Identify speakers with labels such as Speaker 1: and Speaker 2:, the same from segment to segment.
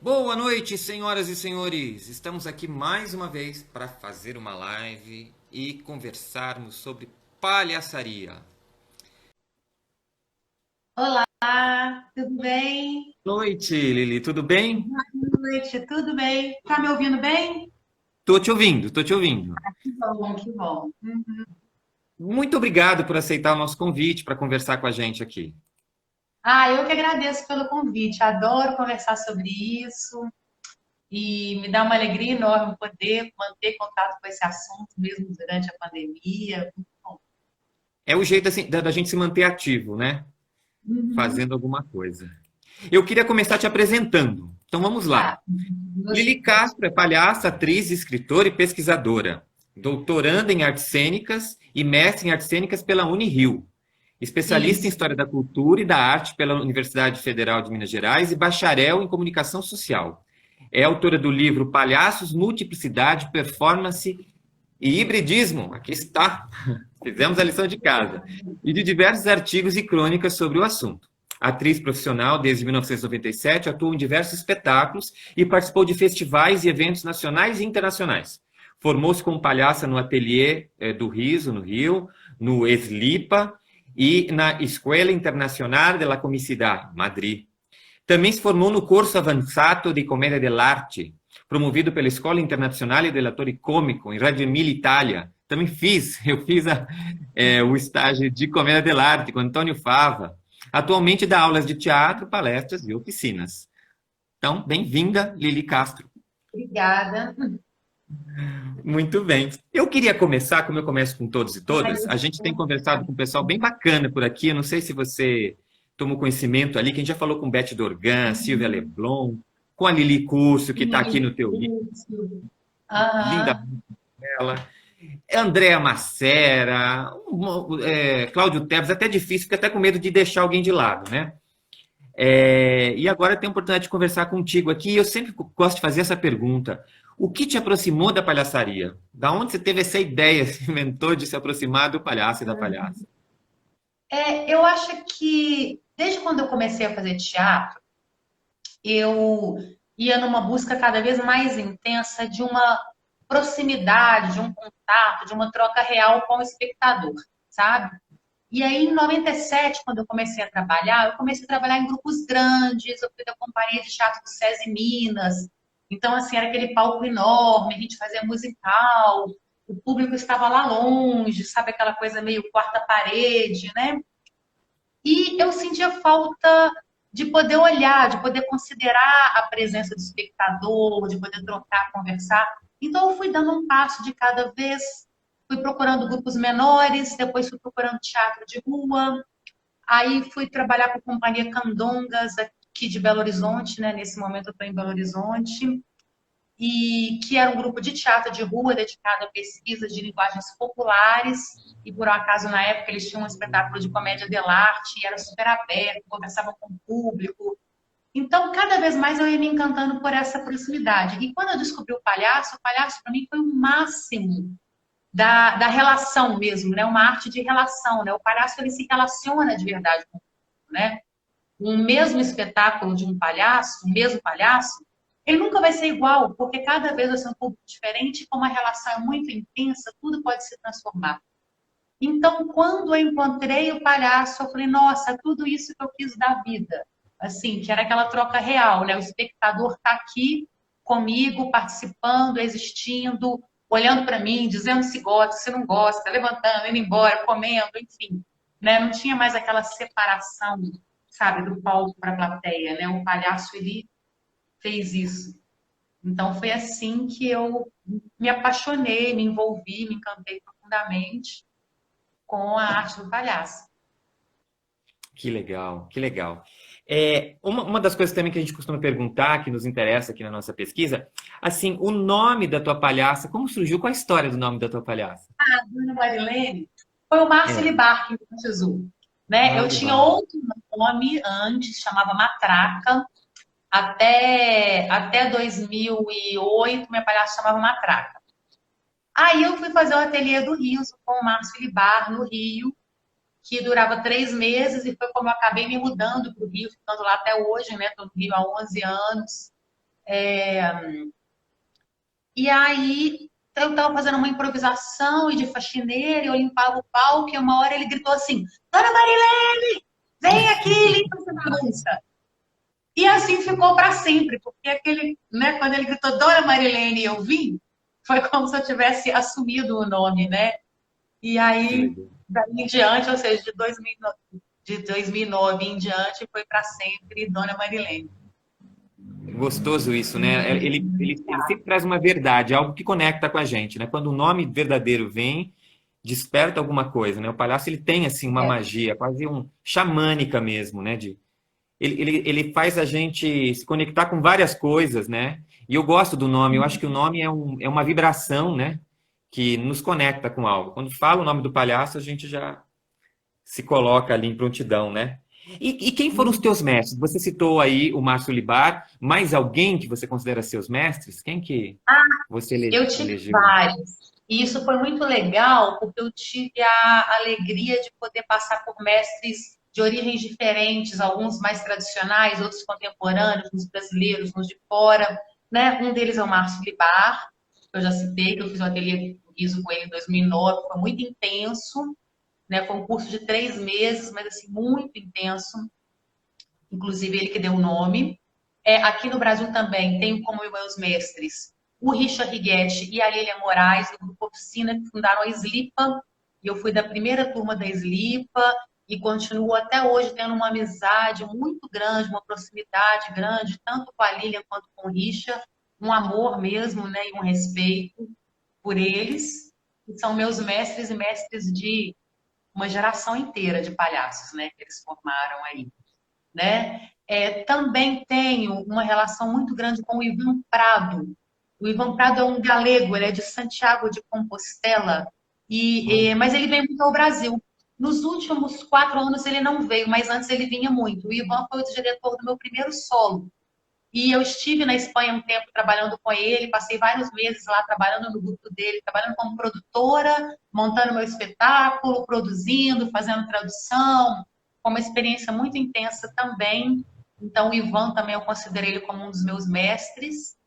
Speaker 1: Boa noite, senhoras e senhores! Estamos aqui mais uma vez para fazer uma live e conversarmos sobre palhaçaria.
Speaker 2: Olá, tudo bem?
Speaker 1: Noite, Lili, tudo bem?
Speaker 2: Boa noite, tudo bem? Tá me ouvindo bem?
Speaker 1: Tô te ouvindo, tô te ouvindo.
Speaker 2: Que bom, que bom.
Speaker 1: Muito obrigado por aceitar o nosso convite para conversar com a gente aqui.
Speaker 2: Eu que agradeço pelo convite. Adoro conversar sobre isso e me dá uma alegria enorme poder manter contato com esse assunto mesmo durante a pandemia. Bom,
Speaker 1: É o jeito assim, da gente se manter ativo, né?
Speaker 2: uhum,
Speaker 1: Fazendo alguma coisa. Eu queria começar te apresentando. Então vamos lá.
Speaker 2: tá,
Speaker 1: Lili
Speaker 2: gostei.
Speaker 1: Castro é palhaça, atriz, escritora e pesquisadora. Doutoranda em artes cênicas e mestre em artes cênicas pela Unirio. Especialista em
Speaker 2: Isso.
Speaker 1: História da Cultura e da Arte pela Universidade Federal de Minas Gerais e bacharel em Comunicação Social. É autora do livro Palhaços, Multiplicidade, Performance e Hibridismo. Aqui está. Fizemos a lição de casa. E de diversos artigos e crônicas sobre o assunto. Atriz profissional desde 1997, atuou em diversos espetáculos e participou de festivais e eventos nacionais e internacionais. Formou-se como palhaça no Ateliê do Riso, no Rio, no Eslipa e na Escola Internacional de la Comicidade, Madrid. Também se formou no curso avançado de Comédia dell'Arte, promovido pela Escola Internazionale dell'Attore Comico, em Reggio Emilia, Itália. Também o estágio de Comédia dell'Arte com Antônio Fava. Atualmente dá aulas de teatro, palestras e oficinas. Então, bem-vinda, Lili Castro.
Speaker 2: Obrigada.
Speaker 1: Muito bem. Eu queria começar, como eu começo com todos e todas, a gente tem conversado com um pessoal bem bacana por aqui. Eu não sei se você tomou conhecimento ali, que a gente já falou com Beth Dorgan, Silvia Leblon, com a Lili Curso, que está aqui no teu livro,
Speaker 2: Isso.
Speaker 1: linda
Speaker 2: Aham.
Speaker 1: dela, Andréa Macera, Cláudio Teves, até difícil, fica até com medo de deixar alguém de lado, né? E agora eu tenho a oportunidade de conversar contigo aqui. E eu sempre gosto de fazer essa pergunta. O que te aproximou da palhaçaria? Da onde você teve essa ideia, se inventou de se aproximar do palhaço e da palhaça?
Speaker 2: Eu acho que desde quando eu comecei a fazer teatro, eu ia numa busca cada vez mais intensa de uma proximidade, de um contato, de uma troca real com o espectador, sabe? E aí, em 97, quando eu comecei a trabalhar em grupos grandes, eu fui da companhia de teatro do SESI Minas. Então, assim, era aquele palco enorme, a gente fazia musical, o público estava lá longe, sabe? Aquela coisa meio quarta parede, né? E eu sentia falta de poder olhar, de poder considerar a presença do espectador, de poder trocar, conversar. Então, eu fui dando um passo de cada vez, fui procurando grupos menores, depois fui procurando teatro de rua, aí fui trabalhar com a Companhia Candongas aqui de Belo Horizonte, né? Nesse momento eu estou em Belo Horizonte e que era um grupo de teatro de rua dedicado à pesquisa de linguagens populares. E por um acaso, na época, eles tinham um espetáculo de comédia dell'arte, e era super aberto, conversavam com o público. Então, cada vez mais eu ia me encantando por essa proximidade. E quando eu descobri o palhaço para mim foi o máximo da relação mesmo, né? Uma arte de relação, né? O palhaço ele se relaciona de verdade com o público, né? Um mesmo espetáculo de um mesmo palhaço, ele nunca vai ser igual, porque cada vez vai ser um público diferente, como a relação é muito intensa, tudo pode se transformar. Então, quando eu encontrei o palhaço, eu falei, nossa, tudo isso que eu quis da vida. Assim, que era aquela troca real, né? O espectador está aqui comigo, participando, existindo, olhando para mim, dizendo se gosta, se não gosta, levantando, indo embora, comendo, enfim. Né? Não tinha mais aquela separação, sabe, do palco para a plateia, né? O palhaço, ele fez isso. Então, foi assim que eu me apaixonei, me envolvi, me encantei profundamente com a arte do palhaço.
Speaker 1: Que legal, que legal. Uma das coisas também que a gente costuma perguntar, que nos interessa aqui na nossa pesquisa, assim, o nome da tua palhaça, como surgiu? Qual a história do nome da tua palhaça?
Speaker 2: A Dona Marilene foi o Márcio
Speaker 1: É,
Speaker 2: Libar em Tesouro. Né? Eu tinha
Speaker 1: Malibar.
Speaker 2: outro nome antes, chamava Matraca. Até 2008, minha palhaça chamava Matraca. Aí eu fui fazer o ateliê do Riso com o Márcio Libar no Rio, que durava 3 meses, e foi como eu acabei me mudando para o Rio, ficando lá até hoje, né? Estou no Rio há 11 anos. E aí eu estava fazendo uma improvisação e de faxineira, e eu limpava o palco, e uma hora ele gritou assim: Dona Marilene, vem aqui, limpa essa bagunça. E assim ficou para sempre, porque aquele, né, quando ele gritou Dona Marilene e eu vim, foi como se eu tivesse assumido o nome, né? E
Speaker 1: Que
Speaker 2: aí,
Speaker 1: legal.
Speaker 2: daí em diante, ou seja, de 2009 em diante, foi para sempre Dona Marilene.
Speaker 1: Gostoso isso, né? Ele sempre traz uma verdade, algo que conecta com a gente, né? Quando o nome verdadeiro vem, desperta alguma coisa, né? O palhaço ele tem assim uma
Speaker 2: É.
Speaker 1: magia, quase um xamânica mesmo, né? Ele faz a gente se conectar com várias coisas, né? E eu gosto do nome, eu acho que o nome é uma vibração, né? Que nos conecta com algo. Quando fala o nome do palhaço, a gente já se coloca ali em prontidão, né? E quem foram os teus mestres? Você citou aí o Márcio Libar, mais alguém que você considera seus mestres? Quem que você
Speaker 2: Eu tive
Speaker 1: elegeu?
Speaker 2: vários. E isso foi muito legal, porque eu tive a alegria de poder passar por mestres de origens diferentes, alguns mais tradicionais, outros contemporâneos, uns brasileiros, uns de fora. Né? Um deles é o Márcio Libar, que eu já citei, que eu fiz um ateliê do riso com ele em 2009, foi muito intenso, né? Foi um curso de 3 meses, mas assim, muito intenso. Inclusive ele que deu o nome. Aqui no Brasil também tenho como meus mestres o Richard Righetti e a Lília Moraes, do Grupo Oficina, que fundaram a Slipa, e eu fui da primeira turma da Slipa, e continuo até hoje tendo uma amizade muito grande, uma proximidade grande, tanto com a Lília quanto com o Richard, um amor mesmo, né, e um respeito por eles, que são meus mestres e mestres de uma geração inteira de palhaços, né, que eles formaram aí, né? Também tenho uma relação muito grande com o Ivan Prado. O Ivan Prado é um galego, ele é de Santiago de Compostela,
Speaker 1: Olha,
Speaker 2: mas ele vem muito ao Brasil. Nos últimos 4 anos ele não veio, mas antes ele vinha muito. O Ivan foi o diretor do meu primeiro solo. E eu estive na Espanha um tempo trabalhando com ele, passei vários meses lá trabalhando no grupo dele, trabalhando como produtora, montando meu espetáculo, produzindo, fazendo tradução. Foi uma experiência muito intensa também. Então, o Ivan também eu considero ele como um dos meus mestres.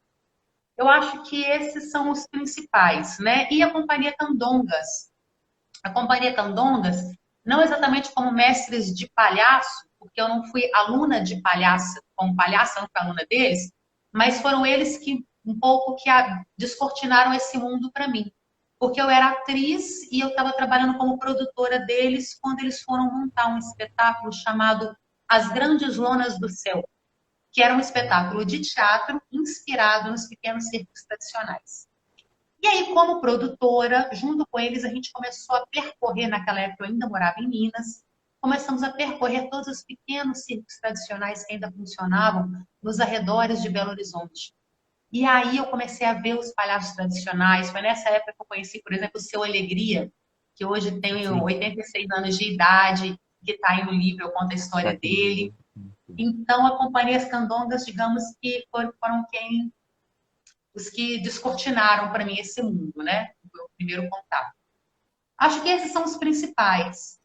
Speaker 2: Eu acho que esses são os principais, né? E a Companhia Candongas. A Companhia Candongas, não exatamente como mestres de palhaço, porque eu não fui aluna de palhaço, como palhaça, eu não fui aluna deles, mas foram eles que um pouco que descortinaram esse mundo para mim. Porque eu era atriz e eu estava trabalhando como produtora deles quando eles foram montar um espetáculo chamado As Grandes Lonas do Céu, que era um espetáculo de teatro inspirado nos pequenos circos tradicionais. E aí, como produtora, junto com eles, a gente começou a percorrer, naquela época eu ainda morava em Minas, começamos a percorrer todos os pequenos circos tradicionais que ainda funcionavam nos arredores de Belo Horizonte. E aí eu comecei a ver os palhaços tradicionais. Foi nessa época que eu conheci, por exemplo, o Seu Alegria, que hoje tem
Speaker 1: sim,
Speaker 2: 86 anos de idade, que está aí no livro, eu conto a
Speaker 1: tá
Speaker 2: história
Speaker 1: aqui no
Speaker 2: dele.
Speaker 1: livro. Sim.
Speaker 2: Então, a Companhia As Candongas, digamos que foram quem os que descortinaram para mim esse mundo, né? Foi o primeiro contato. Acho que esses são os principais.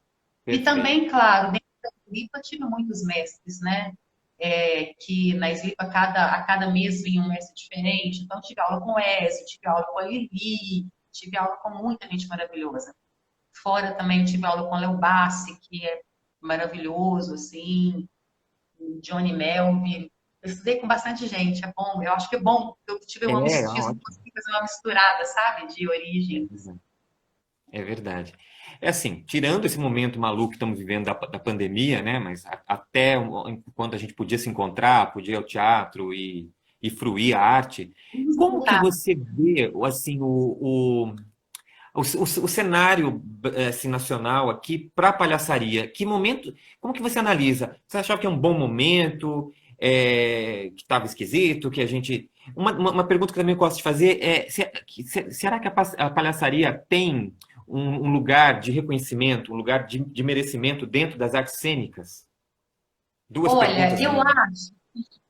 Speaker 2: E
Speaker 1: Perfeito.
Speaker 2: também, claro, dentro da Slipa tive muitos mestres, né? Que na Slipa a cada mês vinha um mestre diferente. Então, tive aula com o Ezio, tive aula com a Lili, tive aula com muita gente maravilhosa. Fora também tive aula com o Léo Bassi, que é maravilhoso, assim, o Johnny Melvi. Eu estudei com bastante gente, é bom. Eu acho que é bom. Eu tive uma mistura,
Speaker 1: Ótimo.
Speaker 2: consegui fazer uma misturada, sabe? De
Speaker 1: É
Speaker 2: origens.
Speaker 1: verdade. É verdade. É assim, tirando esse momento maluco que estamos vivendo da pandemia, né? Mas até quando a gente podia se encontrar, podia ir ao teatro e fruir a arte, como que
Speaker 2: Tá.
Speaker 1: você vê assim o cenário assim, nacional aqui para a palhaçaria? Que momento? Como que você analisa? Você achava que é um bom momento, que estava esquisito, que a gente. Uma pergunta que eu também gosto de fazer é: será que a palhaçaria tem um lugar de reconhecimento, um lugar de merecimento dentro das artes cênicas? Duas
Speaker 2: Olha,
Speaker 1: perguntas
Speaker 2: eu
Speaker 1: aí.
Speaker 2: acho,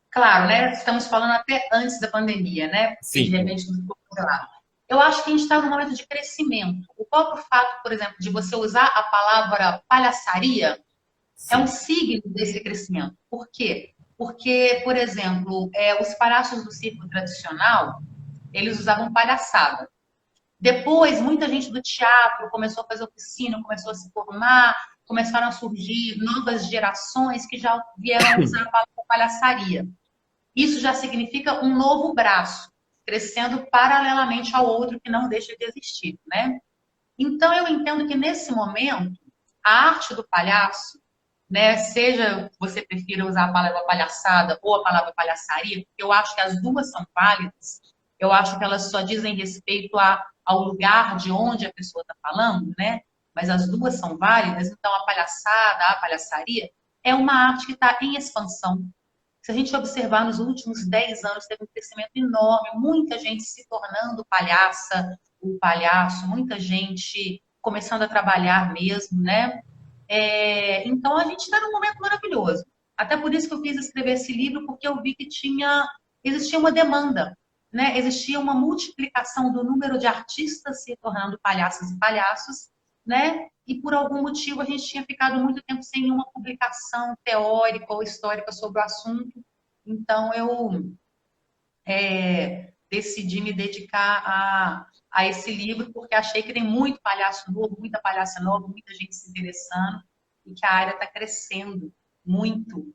Speaker 2: claro, né? Estamos falando até antes da pandemia, né? Porque de
Speaker 1: Sim,
Speaker 2: repente tudo ficou congelado. Eu acho que a gente está num momento de crescimento. O próprio fato, por exemplo, de você usar a palavra palhaçaria é um
Speaker 1: sim.
Speaker 2: signo desse crescimento. Por quê? Porque, por exemplo, os palhaços do circo tradicional, eles usavam palhaçada. Depois, muita gente do teatro começou a fazer oficina, começou a se formar, começaram a surgir novas gerações que já vieram a usar a palavra palhaçaria. Isso já significa um novo braço, crescendo paralelamente ao outro que não deixa de existir, né? Então, eu entendo que nesse momento, a arte do palhaço, né, seja você prefira usar a palavra palhaçada ou a palavra palhaçaria, porque eu acho que as duas são válidas, eu acho que elas só dizem respeito ao lugar de onde a pessoa está falando, né? Mas as duas são válidas, então a palhaçada, a palhaçaria, é uma arte que está em expansão. Se a gente observar nos últimos 10 anos, teve um crescimento enorme, muita gente se tornando palhaça, o palhaço, muita gente começando a trabalhar mesmo, né? Então a gente está num momento maravilhoso. Até por isso que eu quis escrever esse livro, porque eu vi que existia uma demanda, né? Existia uma multiplicação do número de artistas se tornando palhaças e palhaços, né? E por algum motivo a gente tinha ficado muito tempo sem nenhuma publicação teórica ou histórica sobre o assunto. Então eu decidi me dedicar a esse livro, porque achei que tem muito palhaço novo, muita palhaça nova, muita gente se interessando, e que a área está crescendo muito.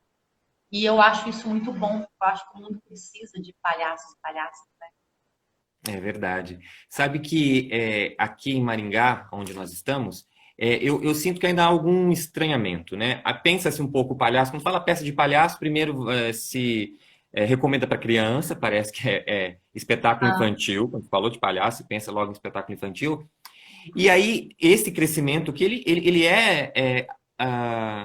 Speaker 2: E eu acho isso muito bom, eu acho que o mundo precisa de palhaços e palhaças, né?
Speaker 1: É verdade. Sabe que aqui em Maringá, onde nós estamos, eu sinto que ainda há algum estranhamento, né? Pensa-se um pouco o palhaço, quando fala peça de palhaço, primeiro se recomenda para criança, parece que é espetáculo infantil, quando falou de palhaço, pensa logo em espetáculo infantil. E aí, esse crescimento, que ele é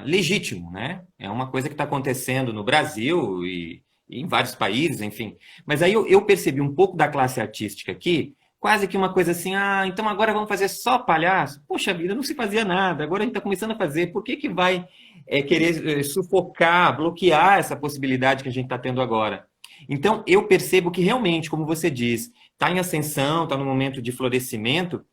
Speaker 1: legítimo, né? É uma coisa que está acontecendo no Brasil e em vários países, enfim. Mas aí eu percebi um pouco da classe artística aqui, quase que uma coisa assim, então agora vamos fazer só palhaço? Poxa vida, não se fazia nada, agora a gente está começando a fazer, por que que vai querer sufocar, bloquear essa possibilidade que a gente está tendo agora? Então, eu percebo que realmente, como você diz, está em ascensão, está no momento de florescimento,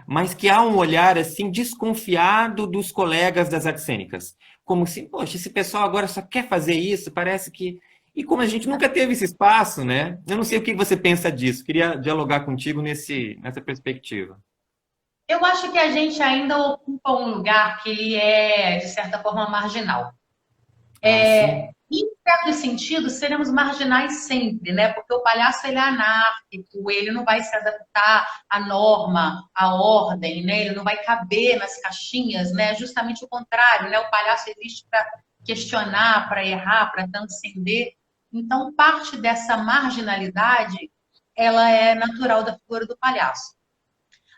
Speaker 1: mas que há um olhar assim desconfiado dos colegas das artes cênicas. Como se, poxa, esse pessoal agora só quer fazer isso, parece que... E como a gente nunca teve esse espaço, né? Eu não sei o que você pensa disso, queria dialogar contigo nessa perspectiva.
Speaker 2: Eu acho que a gente ainda ocupa um lugar que ele é, de certa forma, marginal.
Speaker 1: Ah, sim.
Speaker 2: Em certo sentido, seremos marginais sempre, né? Porque o palhaço ele é anárquico, ele não vai se adaptar à norma, à ordem, né? Ele não vai caber nas caixinhas, né? Justamente o contrário, né? O palhaço existe para questionar, para errar, para transcender. Então, parte dessa marginalidade, ela é natural da figura do palhaço.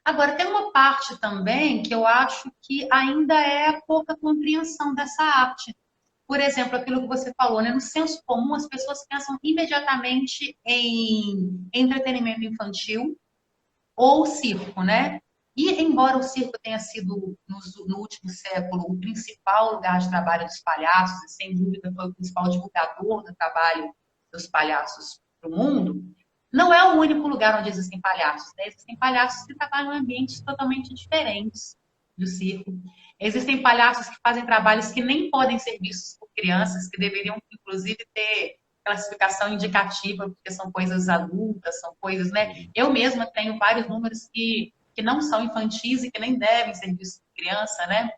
Speaker 2: Agora, tem uma parte também que eu acho que ainda é pouca compreensão dessa arte. Por exemplo, aquilo que você falou, né? No senso comum, as pessoas pensam imediatamente em entretenimento infantil ou circo, né? E embora o circo tenha sido, no último século, o principal lugar de trabalho dos palhaços, e sem dúvida foi o principal divulgador do trabalho dos palhaços para o mundo, não é o único lugar onde existem palhaços, né? Existem palhaços que trabalham em ambientes totalmente diferentes do circo. Existem palhaços que fazem trabalhos que nem podem ser vistos por crianças, que deveriam, inclusive, ter classificação indicativa, porque são coisas adultas, são coisas, né? Eu mesma tenho vários números que não são infantis e que nem devem ser vistos por criança, né?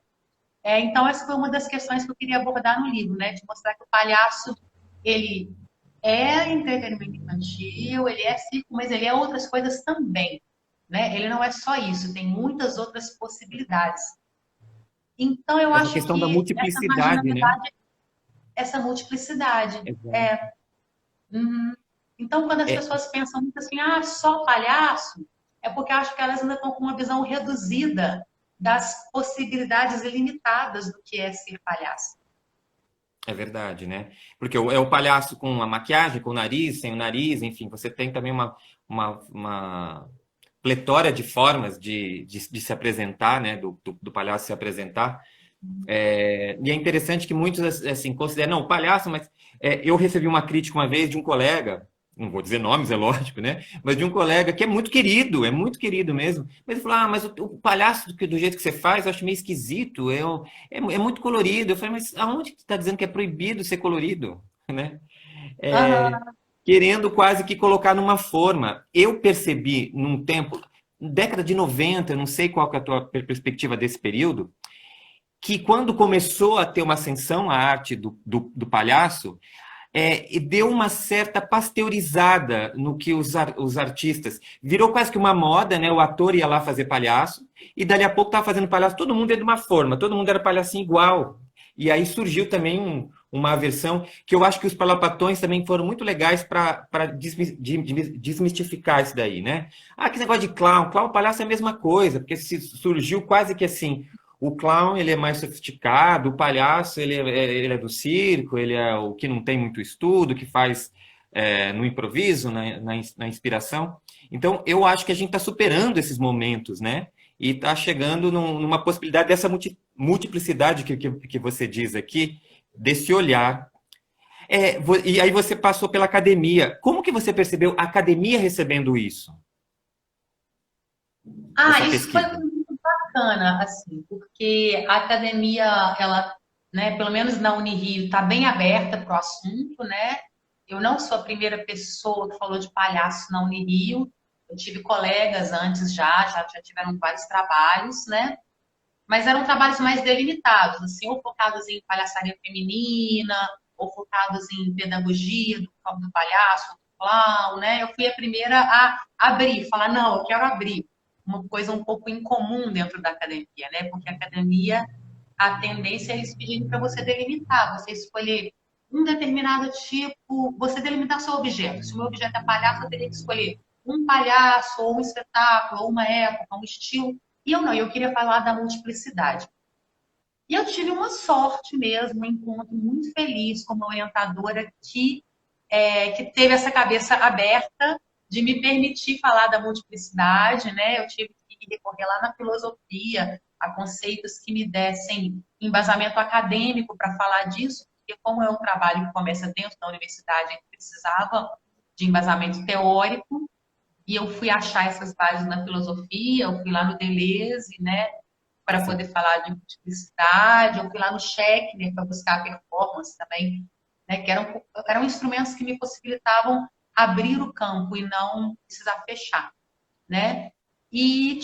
Speaker 2: Então, essa foi uma das questões que eu queria abordar no livro, né? De mostrar que o palhaço, ele é entretenimento infantil, ele é circo, mas ele é outras coisas também, né? Ele não é só isso, tem muitas outras possibilidades. Então, eu
Speaker 1: Essa
Speaker 2: acho
Speaker 1: questão da
Speaker 2: que essa
Speaker 1: multiplicidade, né?
Speaker 2: marginalidade, essa multiplicidade.
Speaker 1: Exato.
Speaker 2: Uhum. Então, quando as
Speaker 1: É,
Speaker 2: pessoas pensam muito assim, só palhaço, é porque eu acho que elas ainda estão com uma visão reduzida das possibilidades ilimitadas do que é ser palhaço.
Speaker 1: é verdade, né? Porque é o palhaço com a maquiagem, com o nariz, sem o nariz, enfim, você tem também uma pletora de formas de se apresentar, né? Do palhaço se apresentar. E é interessante que muitos assim, consideram, não, o palhaço, mas eu recebi uma crítica uma vez de um colega, não vou dizer nomes, é lógico, né? Mas de um colega que é muito querido mesmo. Mas ele falou, mas o palhaço do jeito que você faz, eu acho meio esquisito, é muito colorido. Eu falei, mas aonde que você está dizendo que é proibido ser colorido? né?
Speaker 2: Aham.
Speaker 1: Querendo quase que colocar numa forma. Eu percebi num tempo, década de 90, eu não sei qual que é a tua perspectiva desse período, que quando começou a ter uma ascensão à arte do palhaço, e deu uma certa pasteurizada no que os artistas. Virou quase que uma moda, né? O ator ia lá fazer palhaço, e dali a pouco estava fazendo palhaço, todo mundo era de uma forma, todo mundo era palhacinho igual. E aí surgiu também uma versão que eu acho que os palapatões também foram muito legais para desmistificar isso daí, né? Ah, que negócio de clown, clown palhaço é a mesma coisa, porque surgiu quase que assim, o clown, ele é mais sofisticado, o palhaço, ele é do circo, ele é o que não tem muito estudo, que faz no improviso, na inspiração. Então, eu acho que a gente está superando esses momentos, né? E está chegando numa possibilidade dessa multiplicidade que você diz aqui, desse olhar. E aí você passou pela academia. Como que você percebeu a academia recebendo isso, essa
Speaker 2: Isso foi
Speaker 1: pesquisa?
Speaker 2: muito bacana, assim, porque a academia, ela, né, pelo menos na Unirio, está bem aberta para o assunto, né? Eu não sou a primeira pessoa que falou de palhaço na Unirio. Eu tive colegas antes já tiveram vários trabalhos, né? Mas eram trabalhos mais delimitados, assim, ou focados em palhaçaria feminina, ou focados em pedagogia do palhaço, do clown, né? Eu fui a primeira a abrir, falar, não, eu quero abrir uma coisa um pouco incomum dentro da academia, né? Porque a academia, a tendência é eles pedirem para você delimitar, você escolher um determinado tipo, você delimitar seu objeto. Se o meu objeto é palhaço, eu teria que escolher um palhaço, ou um espetáculo, ou uma época, um estilo. E eu não, eu queria falar da multiplicidade. E eu tive uma sorte mesmo, um encontro muito feliz com uma orientadora que teve essa cabeça aberta de me permitir falar da multiplicidade, né? Eu tive que recorrer lá na filosofia, a conceitos que me dessem embasamento acadêmico para falar disso, porque como é um trabalho que começa dentro da universidade, a gente precisava de embasamento teórico, e eu fui achar essas bases na filosofia, eu fui lá no Deleuze, né, para
Speaker 1: Sim.
Speaker 2: poder falar de multiplicidade, eu fui lá no Schechner para buscar a performance também, né, que eram instrumentos que me possibilitavam abrir o campo e não precisar fechar, né? E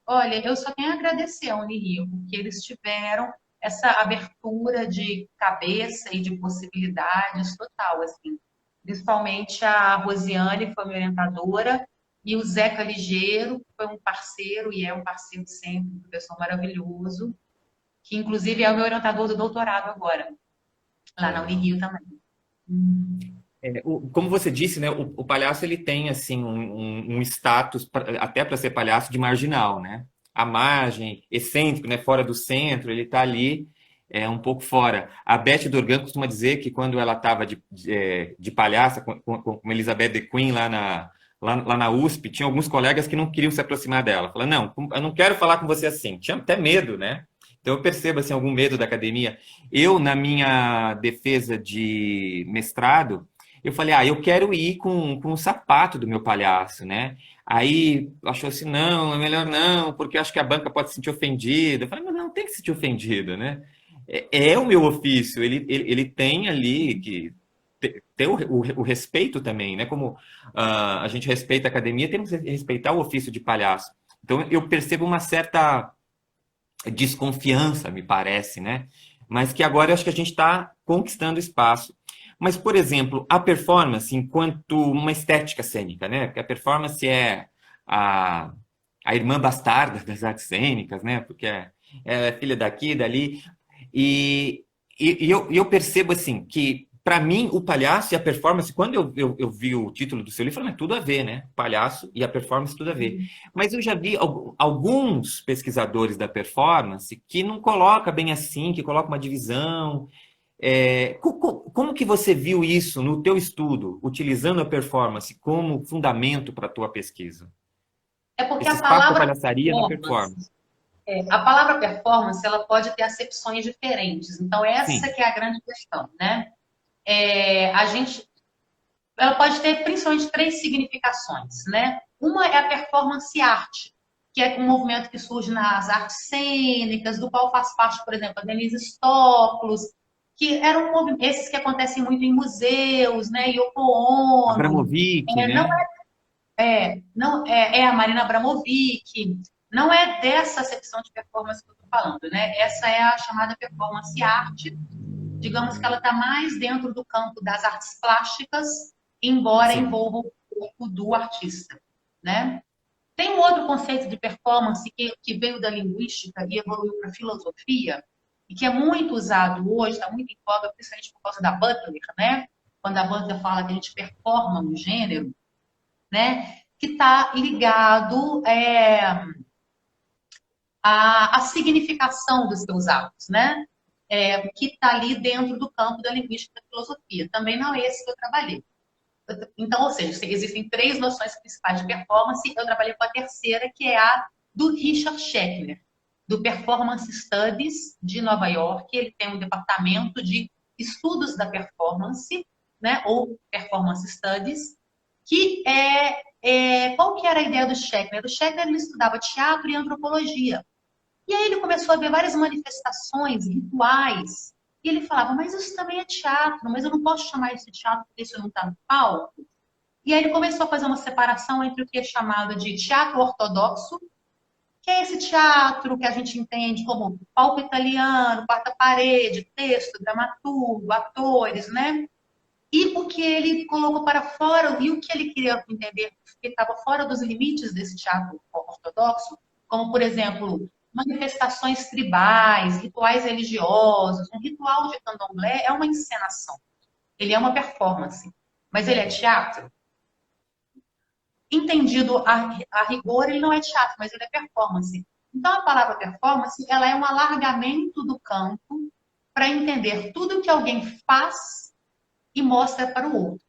Speaker 2: olha, eu só tenho a agradecer ao Unirio, porque eles tiveram essa abertura de cabeça e de possibilidades total, assim. Principalmente a Rosiane foi minha orientadora, e o Zeca Ligeiro, que foi um parceiro, e é um parceiro sempre, um professor maravilhoso, que inclusive é o meu orientador do doutorado agora,
Speaker 1: Que
Speaker 2: lá na
Speaker 1: legal.
Speaker 2: Unirio também. Hum.
Speaker 1: Como você disse, né, o palhaço ele tem assim um status até para ser palhaço de marginal, né? A margem, excêntrico, né, fora do centro, ele está ali um pouco fora. A Beth Dorgan costuma dizer que quando ela estava de palhaça com Elizabeth de Queen lá na USP, tinha alguns colegas que não queriam se aproximar dela. Falando, não, eu não quero falar com você assim. Tinha até medo, né? Então eu percebo assim algum medo da academia. Eu na minha defesa de mestrado eu falei, eu quero ir com o sapato do meu palhaço, né? Aí achou assim, não, é melhor não, porque eu acho que a banca pode se sentir ofendida. Eu falei, mas não tem que se sentir ofendido, né? É o meu ofício, ele tem ali que ter o respeito também, né? Como a gente respeita a academia, temos que respeitar o ofício de palhaço. Então eu percebo uma certa desconfiança, me parece, né? Mas que agora eu acho que a gente está conquistando espaço. Mas, por exemplo, a performance enquanto uma estética cênica, né? Porque a performance é a, a irmã bastarda das artes cênicas, né? Porque é filha daqui, dali. E eu percebo, assim, que, para mim, o palhaço e a performance, quando eu vi o título do seu livro, eu falei, tudo a ver, né? Palhaço e a performance, tudo a ver. Mas eu já vi alguns pesquisadores da performance que não coloca bem assim, que coloca uma divisão. Como que você viu isso no teu estudo, utilizando a performance como fundamento para a tua pesquisa?
Speaker 2: É porque
Speaker 1: Esse
Speaker 2: a
Speaker 1: espaço da
Speaker 2: palavra
Speaker 1: palhaçaria na
Speaker 2: performance
Speaker 1: performance.
Speaker 2: A palavra performance, ela pode ter acepções diferentes. Então, essa
Speaker 1: Sim,
Speaker 2: que é a grande questão, né? A gente, ela pode ter principalmente três significações, né? Uma é a performance arte, que é um movimento que surge nas artes cênicas, do qual faz parte, por exemplo, a Denise Stoklos, que eram esses que acontecem muito em museus, né? Yoko Ono,
Speaker 1: Abramovic,
Speaker 2: não
Speaker 1: né?
Speaker 2: não é a Marina Abramovic, não é dessa acepção de performance que eu estou falando, né? Essa é a chamada performance arte, digamos que ela está mais dentro do campo das artes plásticas, embora
Speaker 1: Sim.
Speaker 2: envolva o corpo do artista, né? Tem um outro conceito de performance que veio da linguística e evoluiu para a filosofia, e que é muito usado hoje, está muito em voga, principalmente por causa da Butler, né? Quando a Butler fala que a gente performa um gênero, né? Que está ligado à significação dos seus atos, né? Que está ali dentro do campo da linguística da filosofia. Também não é esse que eu trabalhei. Então, ou seja, existem três noções principais de performance. Eu trabalhei com a terceira, que é a do Richard Schechner, do Performance Studies de Nova York. Ele tem um departamento de estudos da performance, né, ou Performance Studies, que qual que era a ideia do Schechner? O Schechner ele estudava teatro e antropologia. E aí ele começou a ver várias manifestações, rituais, e ele falava, mas isso também é teatro, mas eu não posso chamar isso de teatro porque isso não está no palco. E aí ele começou a fazer uma separação entre o que é chamado de teatro ortodoxo, que é esse teatro que a gente entende como palco italiano, quarta parede, texto, dramaturgo, atores, né? E o que ele colocou para fora, e o que ele queria entender que estava fora dos limites desse teatro ortodoxo, como, por exemplo, manifestações tribais, rituais religiosos. Um ritual de candomblé é uma encenação, ele é uma performance, mas ele é teatro? Entendido a rigor, ele não é teatro, mas ele é performance. Então, a palavra performance, ela é um alargamento do campo para entender tudo que alguém faz e mostra para o outro.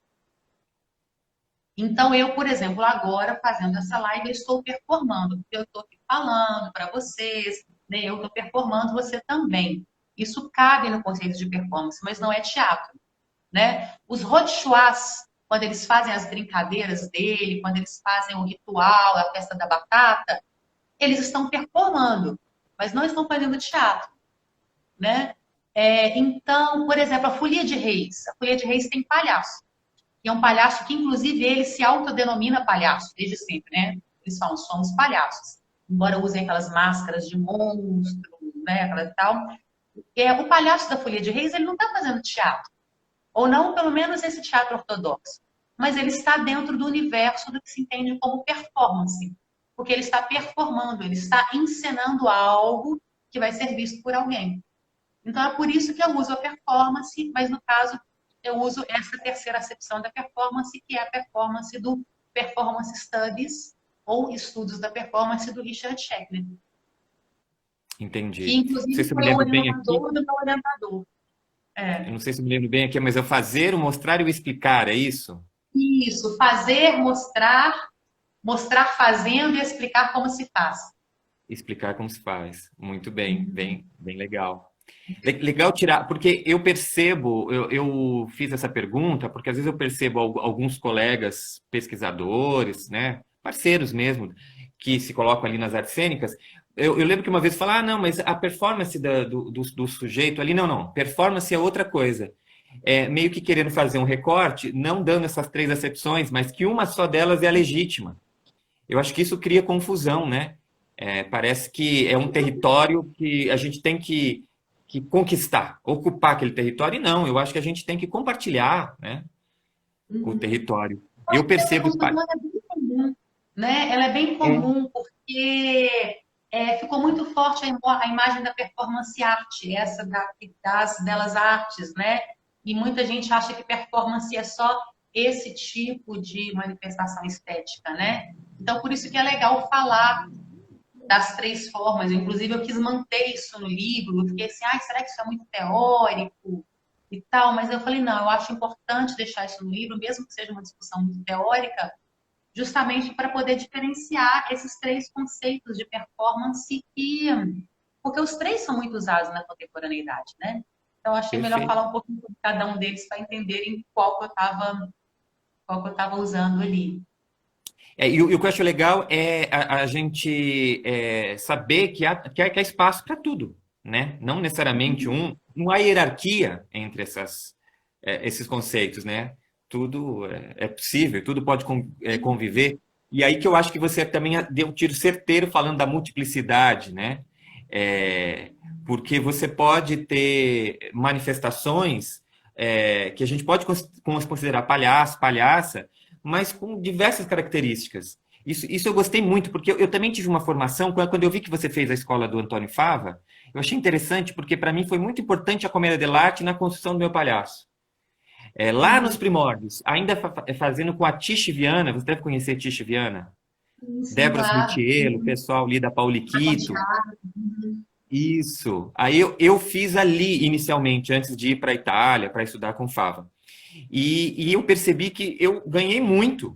Speaker 2: Então, eu, por exemplo, agora fazendo essa live, eu estou performando, porque eu estou aqui falando para vocês, né? Eu estou performando, você também. Isso cabe no conceito de performance, mas não é teatro, né? Os rotshuas, quando eles fazem as brincadeiras dele, quando eles fazem o ritual, a festa da batata, eles estão performando, mas não estão fazendo teatro, né? Então, por exemplo, a Folia de Reis. A Folia de Reis tem palhaço. E é um palhaço que, inclusive, ele se autodenomina palhaço, desde sempre, né? Eles falam, somos palhaços. Embora usem aquelas máscaras de monstro, né? Aquela e tal. O palhaço da Folia de Reis, ele não está fazendo teatro. Ou não, pelo menos, esse teatro ortodoxo. Mas ele está dentro do universo do que se entende como performance. Porque ele está performando, ele está encenando algo que vai ser visto por alguém. Então, é por isso que eu uso a performance, mas no caso, eu uso essa terceira acepção da performance, que é a performance do Performance Studies, ou Estudos da Performance do Richard Schechner, que
Speaker 1: Entendi. Não sei
Speaker 2: inclusive
Speaker 1: se eu me
Speaker 2: foi o
Speaker 1: lembro bem aqui.
Speaker 2: orientador do meu orientador.
Speaker 1: Eu
Speaker 2: É.
Speaker 1: não sei se eu me lembro bem aqui, mas é o fazer, o mostrar e o explicar, é isso?
Speaker 2: Isso, fazer, mostrar, mostrar fazendo e explicar como se faz.
Speaker 1: Explicar como se faz. Muito bem, bem, bem legal. Legal tirar, porque eu percebo, eu fiz essa pergunta, porque às vezes eu percebo alguns colegas pesquisadores, né, parceiros mesmo, que se colocam ali nas artes cênicas. Eu lembro que uma vez falaram, ah, não, mas a performance do sujeito ali, não, não, performance é outra coisa. É, meio que querendo fazer um recorte, não dando essas três acepções, mas que uma só delas é a legítima. Eu acho que isso cria confusão, né? Parece que é um território que a gente tem que conquistar, ocupar aquele território, e não, eu acho que a gente tem que compartilhar, né, o
Speaker 2: Uhum.
Speaker 1: território.
Speaker 2: Acho
Speaker 1: Eu
Speaker 2: que essa
Speaker 1: percebo.
Speaker 2: confusão é bem comum, né? Ela é bem
Speaker 1: É,
Speaker 2: comum porque ficou muito forte a imagem da performance arte, essa das belas artes, né? E muita gente acha que performance é só esse tipo de manifestação estética, né? Então, por isso que é legal falar das três formas. Inclusive, eu quis manter isso no livro. Eu fiquei assim, será que isso é muito teórico e tal? Mas eu falei, não, eu acho importante deixar isso no livro, mesmo que seja uma discussão muito teórica, justamente para poder diferenciar esses três conceitos de performance porque os três são muito usados na contemporaneidade, né? Então, achei melhor
Speaker 1: perfeito.
Speaker 2: falar um pouquinho sobre cada um deles para entenderem qual que eu estava usando ali.
Speaker 1: E o que eu acho legal é a gente saber que há espaço para tudo. né? Não necessariamente um. Não há hierarquia entre esses conceitos, né? Tudo é possível, tudo pode conviver. E aí que eu acho que você também deu um tiro certeiro falando da multiplicidade, né? É, porque você pode ter manifestações que a gente pode considerar palhaço, palhaça, mas com diversas características. Isso eu gostei muito, porque eu também tive uma formação, quando eu vi que você fez a escola do Antônio Fava, eu achei interessante, porque para mim foi muito importante a comédia dell'arte na construção do meu palhaço. Lá nos
Speaker 2: Uhum.
Speaker 1: primórdios, ainda fazendo com a Tiche Viana, você deve conhecer Tiche Viana,
Speaker 2: Sim,
Speaker 1: Débora
Speaker 2: claro.
Speaker 1: Smitiello, o pessoal ali da
Speaker 2: Água de
Speaker 1: Pauliquito.
Speaker 2: chá. Uhum.
Speaker 1: Isso. Aí eu fiz ali inicialmente, antes de ir para a Itália, para estudar com Fava. E eu percebi que eu ganhei muito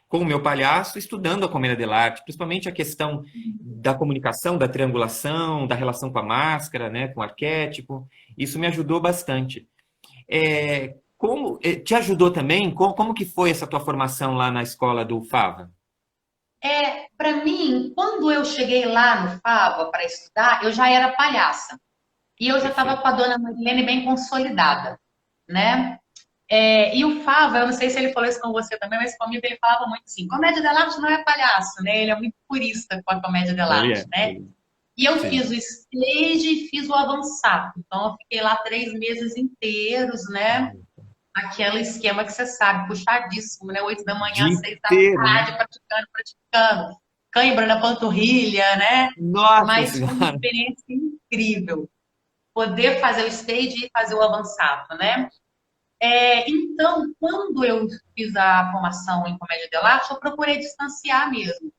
Speaker 1: com o meu palhaço estudando a comédia dell'arte, principalmente a questão da comunicação, da triangulação, da relação com a máscara, né, com o arquétipo. Isso me ajudou bastante. Te ajudou também? Como que foi essa tua formação lá na escola do Fava?
Speaker 2: Para mim, quando eu cheguei lá no Fava para estudar, eu já era palhaça. E eu já estava
Speaker 1: Perfeito.
Speaker 2: com a dona Marilene bem consolidada, né? E o Fava, eu não sei se ele falou isso com você também, mas comigo ele falava muito assim: comédia dell'arte não é palhaço, né? Ele é muito purista com a comédia
Speaker 1: Ele
Speaker 2: dell'arte,
Speaker 1: é.
Speaker 2: né? E eu fiz
Speaker 1: Sim.
Speaker 2: o stage e fiz o avançado. Então, eu fiquei lá 3 meses inteiros, né? Aquele esquema que você sabe, puxadíssimo, né? 8 da manhã,
Speaker 1: Dia
Speaker 2: 6 da tarde,
Speaker 1: inteiro.
Speaker 2: praticando. Cãibra na panturrilha, né?
Speaker 1: Nossa
Speaker 2: Mas foi uma
Speaker 1: Senhora!
Speaker 2: experiência incrível. Poder fazer o stage e fazer o avançado, né? Então, quando eu fiz a formação em comédia dell'arte, eu procurei distanciar mesmo.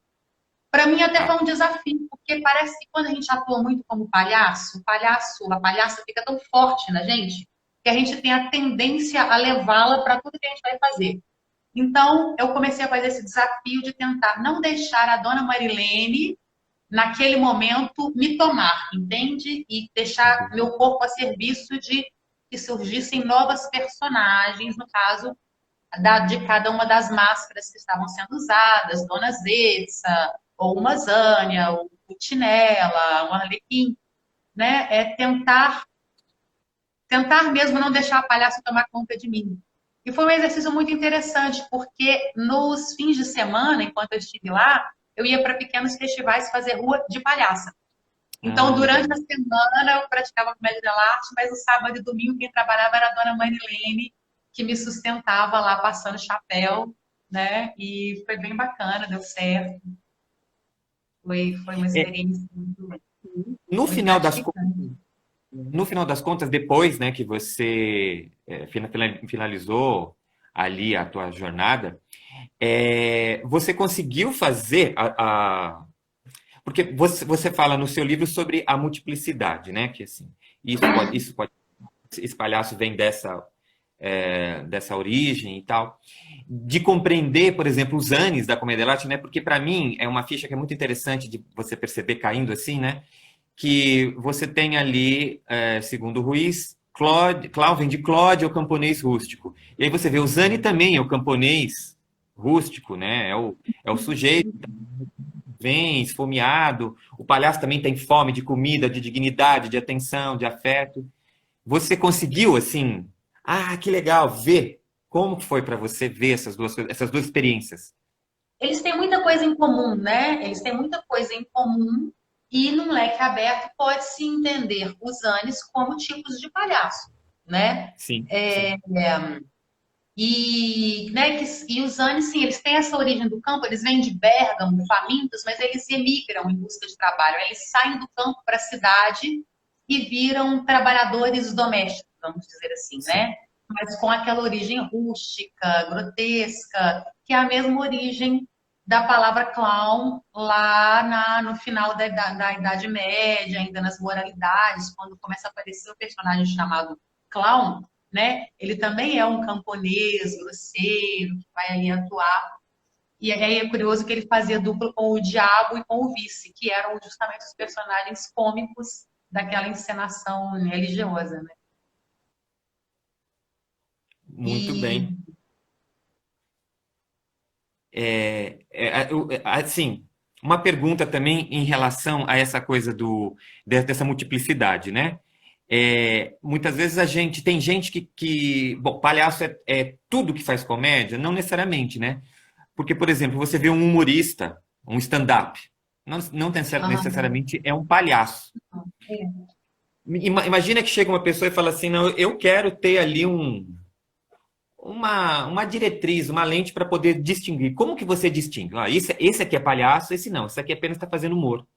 Speaker 2: Para mim até foi
Speaker 1: Tá.
Speaker 2: um desafio, porque parece que quando a gente atua muito como palhaço, a palhaça fica tão forte na gente, que a gente tem a tendência a levá-la para tudo que a gente vai fazer. Então, eu comecei a fazer esse desafio de tentar não deixar a dona Marilene, naquele momento, me tomar, entende? E deixar meu corpo a serviço de que surgissem novas personagens, no caso, de cada uma das máscaras que estavam sendo usadas, Dona Zetsa, ou uma Zânia, ou Putinella, um Arlequim, né? Tentar mesmo não deixar a palhaça tomar conta de mim. E foi um exercício muito interessante, porque nos fins de semana, enquanto eu estive lá, eu ia para pequenos festivais fazer rua de palhaça. Então,
Speaker 1: Ah, legal.
Speaker 2: durante a semana, eu praticava comédia dell'arte, mas no sábado e domingo, quem trabalhava era a dona Marilene, que me sustentava lá, passando chapéu, né? E foi bem bacana, deu certo. Foi uma
Speaker 1: É,
Speaker 2: experiência muito,
Speaker 1: no
Speaker 2: muito
Speaker 1: final das
Speaker 2: gratificante.
Speaker 1: No final das contas, depois, né, que você finalizou ali a tua jornada, você conseguiu fazer porque você fala no seu livro sobre a multiplicidade, né? Que assim, isso pode, esse palhaço vem dessa origem e tal, de compreender, por exemplo, os anes da comédia dell'arte, né? Porque para mim é uma ficha que é muito interessante de você perceber caindo assim, né? Que você tem ali, segundo o Ruiz, Clau vem de Claude, é o camponês rústico. E aí você vê o Zani também é o camponês rústico, né? É o sujeito que vem esfomeado. O palhaço também tem fome de comida, de dignidade, de atenção, de afeto. Você conseguiu, assim, que legal, ver como que foi para você ver essas duas experiências.
Speaker 2: Eles têm muita coisa em comum, né? Eles têm muita coisa em comum e num leque aberto pode-se entender os anes como tipos de palhaço, né?
Speaker 1: Sim,
Speaker 2: É,
Speaker 1: sim.
Speaker 2: e os anes, sim, eles têm essa origem do campo, eles vêm de Bérgamo, famintos, mas eles emigram em busca de trabalho. Eles saem do campo para a cidade e viram trabalhadores domésticos, vamos dizer assim,
Speaker 1: Sim.
Speaker 2: né? Mas com aquela origem rústica, grotesca, que é a mesma origem da palavra clown lá no final da Idade Média, ainda nas moralidades, quando começa a aparecer o personagem chamado clown, né? Ele também é um camponês grosseiro que vai ali atuar. E aí é curioso que ele fazia dupla com o diabo e com o vice, que eram justamente os personagens cômicos daquela encenação religiosa, né?
Speaker 1: Muito
Speaker 2: E
Speaker 1: bem. Assim, uma pergunta também em relação a essa coisa dessa multiplicidade, né? Muitas vezes tem gente bom, palhaço é tudo que faz comédia, não necessariamente, né? Porque, por exemplo, você vê um humorista, um stand-up, não
Speaker 2: Aham.
Speaker 1: necessariamente é um palhaço.
Speaker 2: É.
Speaker 1: Imagina que chega uma pessoa e fala assim, não, eu quero ter ali uma diretriz, uma lente para poder distinguir. Como que você distingue? Esse aqui é palhaço, esse não, esse aqui apenas está fazendo humor.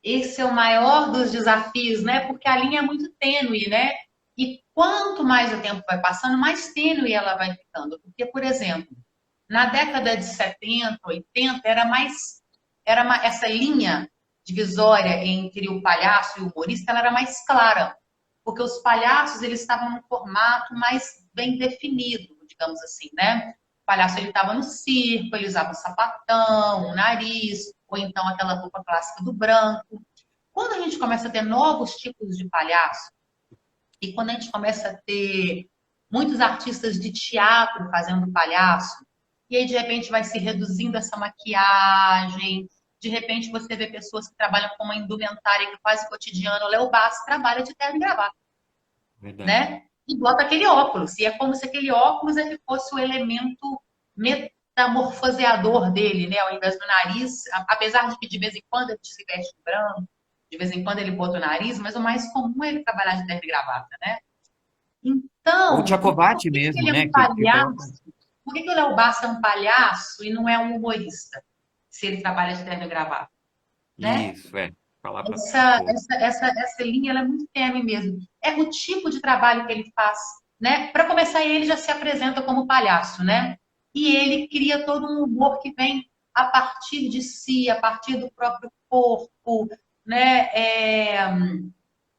Speaker 2: Esse é o maior dos desafios, né? Porque a linha é muito tênue, né? E quanto mais o tempo vai passando, mais tênue ela vai ficando. Porque, por exemplo, na década de 70, 80, essa linha divisória entre o palhaço e o humorista, ela era mais clara, porque os palhaços eles estavam num formato mais bem definido, digamos assim, né? O palhaço ele estava no circo, ele usava um sapatão, um nariz, ou então aquela roupa clássica do branco. Quando a gente começa a ter novos tipos de palhaço, e quando a gente começa a ter muitos artistas de teatro fazendo palhaço, e aí de repente vai se reduzindo essa maquiagem, de repente você vê pessoas que trabalham com uma indumentária que é quase cotidiana, o Léo Bassi trabalha de terno e gravata,
Speaker 1: Verdade.
Speaker 2: né? E bota aquele óculos, e é como se aquele óculos ele fosse o elemento metamorfoseador dele, né? Ao invés do nariz, apesar de que de vez em quando ele se veste de branco, de vez em quando ele bota o nariz, mas o mais comum é ele trabalhar de terno e gravata, né?
Speaker 1: O
Speaker 2: Então, por
Speaker 1: Tchacovati
Speaker 2: que que
Speaker 1: mesmo,
Speaker 2: ele é
Speaker 1: né?
Speaker 2: um
Speaker 1: Que coloca.
Speaker 2: palhaço? Por que que o Léo Bassi é um palhaço e não é um humorista, se ele trabalha de terno e gravata, né?
Speaker 1: Isso, falar para
Speaker 2: Essa,
Speaker 1: pôr.
Speaker 2: essa, essa, essa linha ela é muito tênue mesmo. É o tipo de trabalho que ele faz, né? Para começar, ele já se apresenta como palhaço, né? E ele cria todo um humor que vem a partir de si, a partir do próprio corpo, né?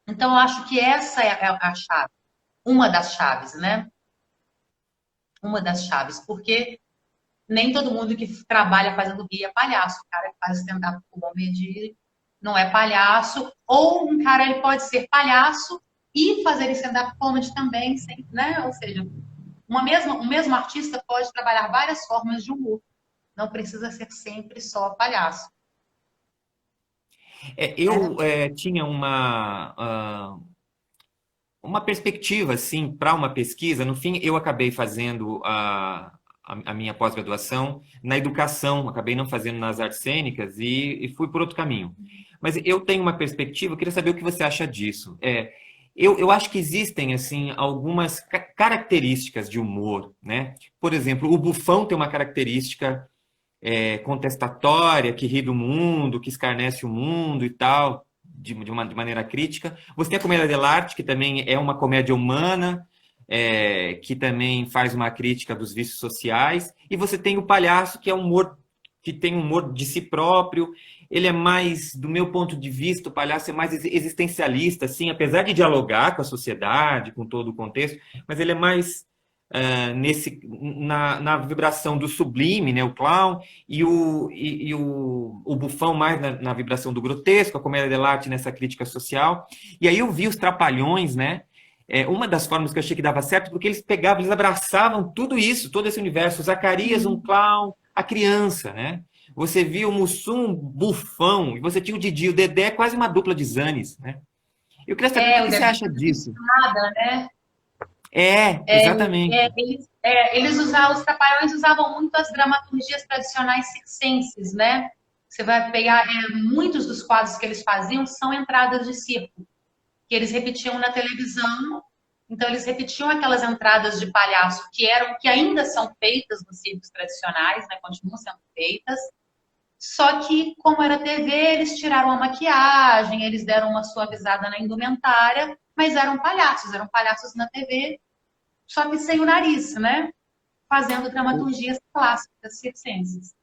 Speaker 2: Então, eu acho que essa é a chave, uma das chaves, né? Uma das chaves, porque nem todo mundo que trabalha fazendo guia é palhaço. O cara que faz stand-up comedy não é palhaço. Ou um cara ele pode ser palhaço e fazer stand-up comedy também, né? Ou seja, um mesmo artista pode trabalhar várias formas de humor. Não precisa ser sempre só palhaço.
Speaker 1: Eu tinha uma perspectiva, assim, para uma pesquisa. No fim, eu acabei fazendo a minha pós-graduação na educação, acabei não fazendo nas artes cênicas e fui por outro caminho. Mas eu tenho uma perspectiva, eu queria saber o que você acha disso. Eu acho que existem, assim, algumas características de humor, né? Por exemplo, o bufão tem uma característica contestatória, que ri do mundo, que escarnece o mundo e tal, de maneira crítica. Você tem a comédia dell'arte, que também é uma comédia humana, que também faz uma crítica dos vícios sociais. E você tem o palhaço, que é um humor que tem um humor de si próprio. Ele é mais, do meu ponto de vista, o palhaço é mais existencialista, assim, apesar de dialogar com a sociedade, com todo o contexto, mas ele é mais na vibração do sublime, né, o clown, e o bufão mais na vibração do grotesco, a comédia dell'arte nessa crítica social. E aí eu vi os Trapalhões, né? Uma das formas que eu achei que dava certo, porque eles pegavam, eles abraçavam tudo isso, todo esse universo. O Zacarias, um clown, a criança, né? Você via o Mussum, um bufão, e você tinha o Didi, o Dedé, quase uma dupla de Zanes, né? Eu queria saber o que
Speaker 2: O
Speaker 1: você
Speaker 2: Dedé
Speaker 1: acha disso.
Speaker 2: nada, né?
Speaker 1: Exatamente.
Speaker 2: Os trapalhões usavam muito as dramaturgias tradicionais circenses, né? Você vai pegar, muitos dos quadros que eles faziam são entradas de circo, que eles repetiam na televisão. Então, eles repetiam aquelas entradas de palhaço que ainda são feitas nos circos tradicionais, né? Continuam sendo feitas. Só que, como era TV, eles tiraram a maquiagem, eles deram uma suavizada na indumentária, mas eram palhaços na TV, só que sem o nariz, né? Fazendo dramaturgias clássicas circenses.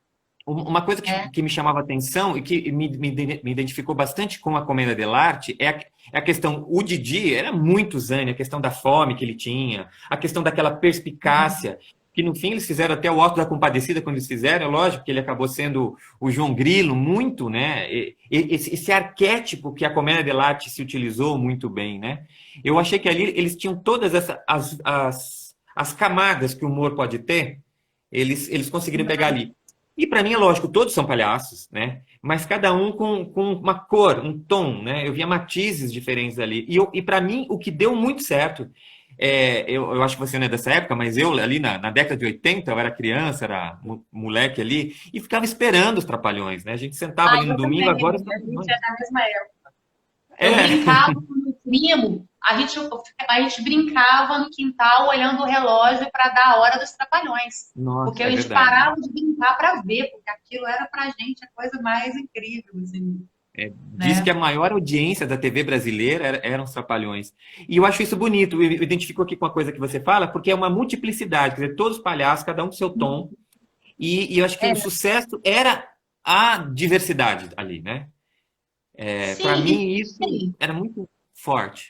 Speaker 1: Uma coisa
Speaker 2: É.
Speaker 1: que me chamava atenção e que me identificou bastante com a comédia dell'arte é a questão, o Didi era muito Zane, a questão da fome que ele tinha, a questão daquela perspicácia, que no fim eles fizeram até o Auto da Compadecida quando eles fizeram, é lógico que ele acabou sendo o João Grilo, muito, né? Esse arquétipo que a comédia dell'arte se utilizou muito bem, né? Eu achei que ali eles tinham todas as camadas que o humor pode ter, eles conseguiram pegar ali. E para mim é lógico, todos são palhaços, né? Mas cada um com uma cor, um tom, né? Eu via matizes diferentes ali. E para mim, o que deu muito certo, eu acho que você não é dessa época, mas eu ali na década de 80, eu era criança, era moleque ali, e ficava esperando os Trapalhões, né? A gente sentava ali no
Speaker 2: Eu
Speaker 1: domingo,
Speaker 2: também,
Speaker 1: agora os
Speaker 2: a gente
Speaker 1: Trapalhões.
Speaker 2: é da mesma época. Eu
Speaker 1: É,
Speaker 2: brincava com o meu primo, a gente brincava no quintal olhando o relógio para dar a hora dos trapalhões.
Speaker 1: nossa,
Speaker 2: Porque a
Speaker 1: é
Speaker 2: gente
Speaker 1: verdade.
Speaker 2: parava de brincar para ver, porque aquilo era pra gente a coisa mais incrível, assim,
Speaker 1: Diz que
Speaker 2: né?
Speaker 1: a maior audiência da TV brasileira eram os Trapalhões. E eu acho isso bonito, eu identifico aqui com a coisa que você fala, porque é uma multiplicidade, quer dizer, todos os palhaços, cada um com seu tom, e eu acho que o
Speaker 2: É,
Speaker 1: sucesso era a diversidade ali, né? Para
Speaker 2: sim,
Speaker 1: mim, isso
Speaker 2: sim.
Speaker 1: era muito forte.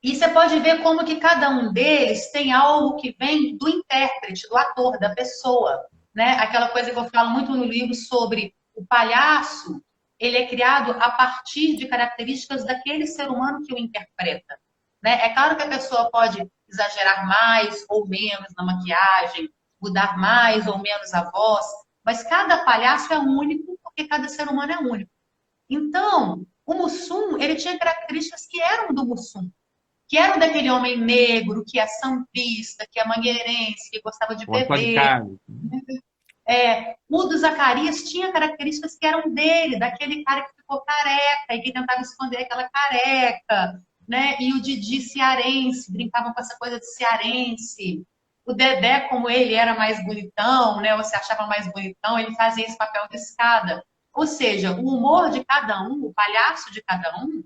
Speaker 2: E você pode ver como que cada um deles tem algo que vem do intérprete, do ator, da pessoa, né? Aquela coisa que eu falo muito no livro sobre o palhaço, ele é criado a partir de características daquele ser humano que o interpreta, né? É claro que a pessoa pode exagerar mais ou menos na maquiagem, mudar mais ou menos a voz, mas cada palhaço é único porque cada ser humano é único. Então, o Mussum, ele tinha características que eram do Mussum, que era daquele homem negro, que é sambista, que é mangueirense, que gostava de
Speaker 1: O Antônio
Speaker 2: beber.
Speaker 1: Carlos.
Speaker 2: O do Zacarias tinha características que eram dele, daquele cara que ficou careca e que tentava esconder aquela careca, né? E o Didi cearense, brincavam com essa coisa de cearense. O Dedé, como ele era mais bonitão, né? Você achava mais bonitão, ele fazia esse papel de escada. Ou seja, o humor de cada um, o palhaço de cada um,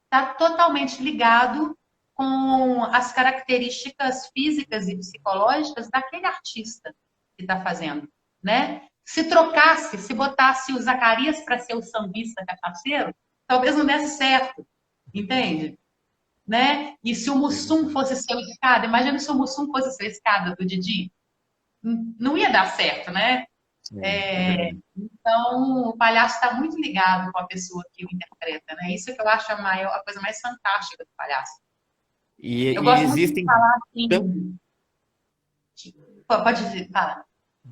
Speaker 2: está totalmente ligado com as características físicas e psicológicas daquele artista que está fazendo, né? Se trocasse, se botasse o Zacarias para ser o sambista cachaceiro, talvez não desse certo, entende? Né? E se o Mussum fosse ser o escada, imagina se o Mussum fosse ser a escada do Didi, não ia dar certo, né?
Speaker 1: É verdade.
Speaker 2: Então, o palhaço está muito ligado com a pessoa que o interpreta, né? Isso que eu acho a coisa mais fantástica do palhaço. Eu
Speaker 1: E
Speaker 2: gosto muito de
Speaker 1: existem
Speaker 2: falar
Speaker 1: tan-
Speaker 2: assim. Pode dizer, fala.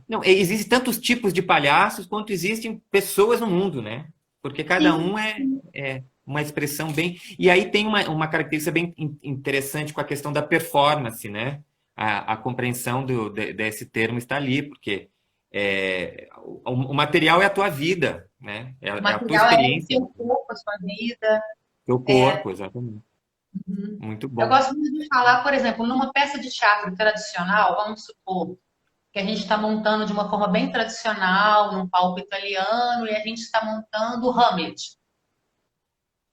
Speaker 1: não, existem tantos tipos de palhaços quanto existem pessoas no mundo, né? Porque cada
Speaker 2: Sim,
Speaker 1: um é uma expressão bem. E aí tem uma característica bem interessante com a questão da performance, né? A compreensão desse termo está ali, porque o material é a tua vida, né?
Speaker 2: o
Speaker 1: É a tua
Speaker 2: material é o
Speaker 1: experiência,
Speaker 2: seu corpo, a sua vida.
Speaker 1: teu corpo, exatamente. Muito
Speaker 2: Eu
Speaker 1: bom.
Speaker 2: gosto muito de falar, por exemplo, numa peça de teatro tradicional, vamos supor que a gente está montando de uma forma bem tradicional, num palco italiano, e a gente está montando o Hamlet.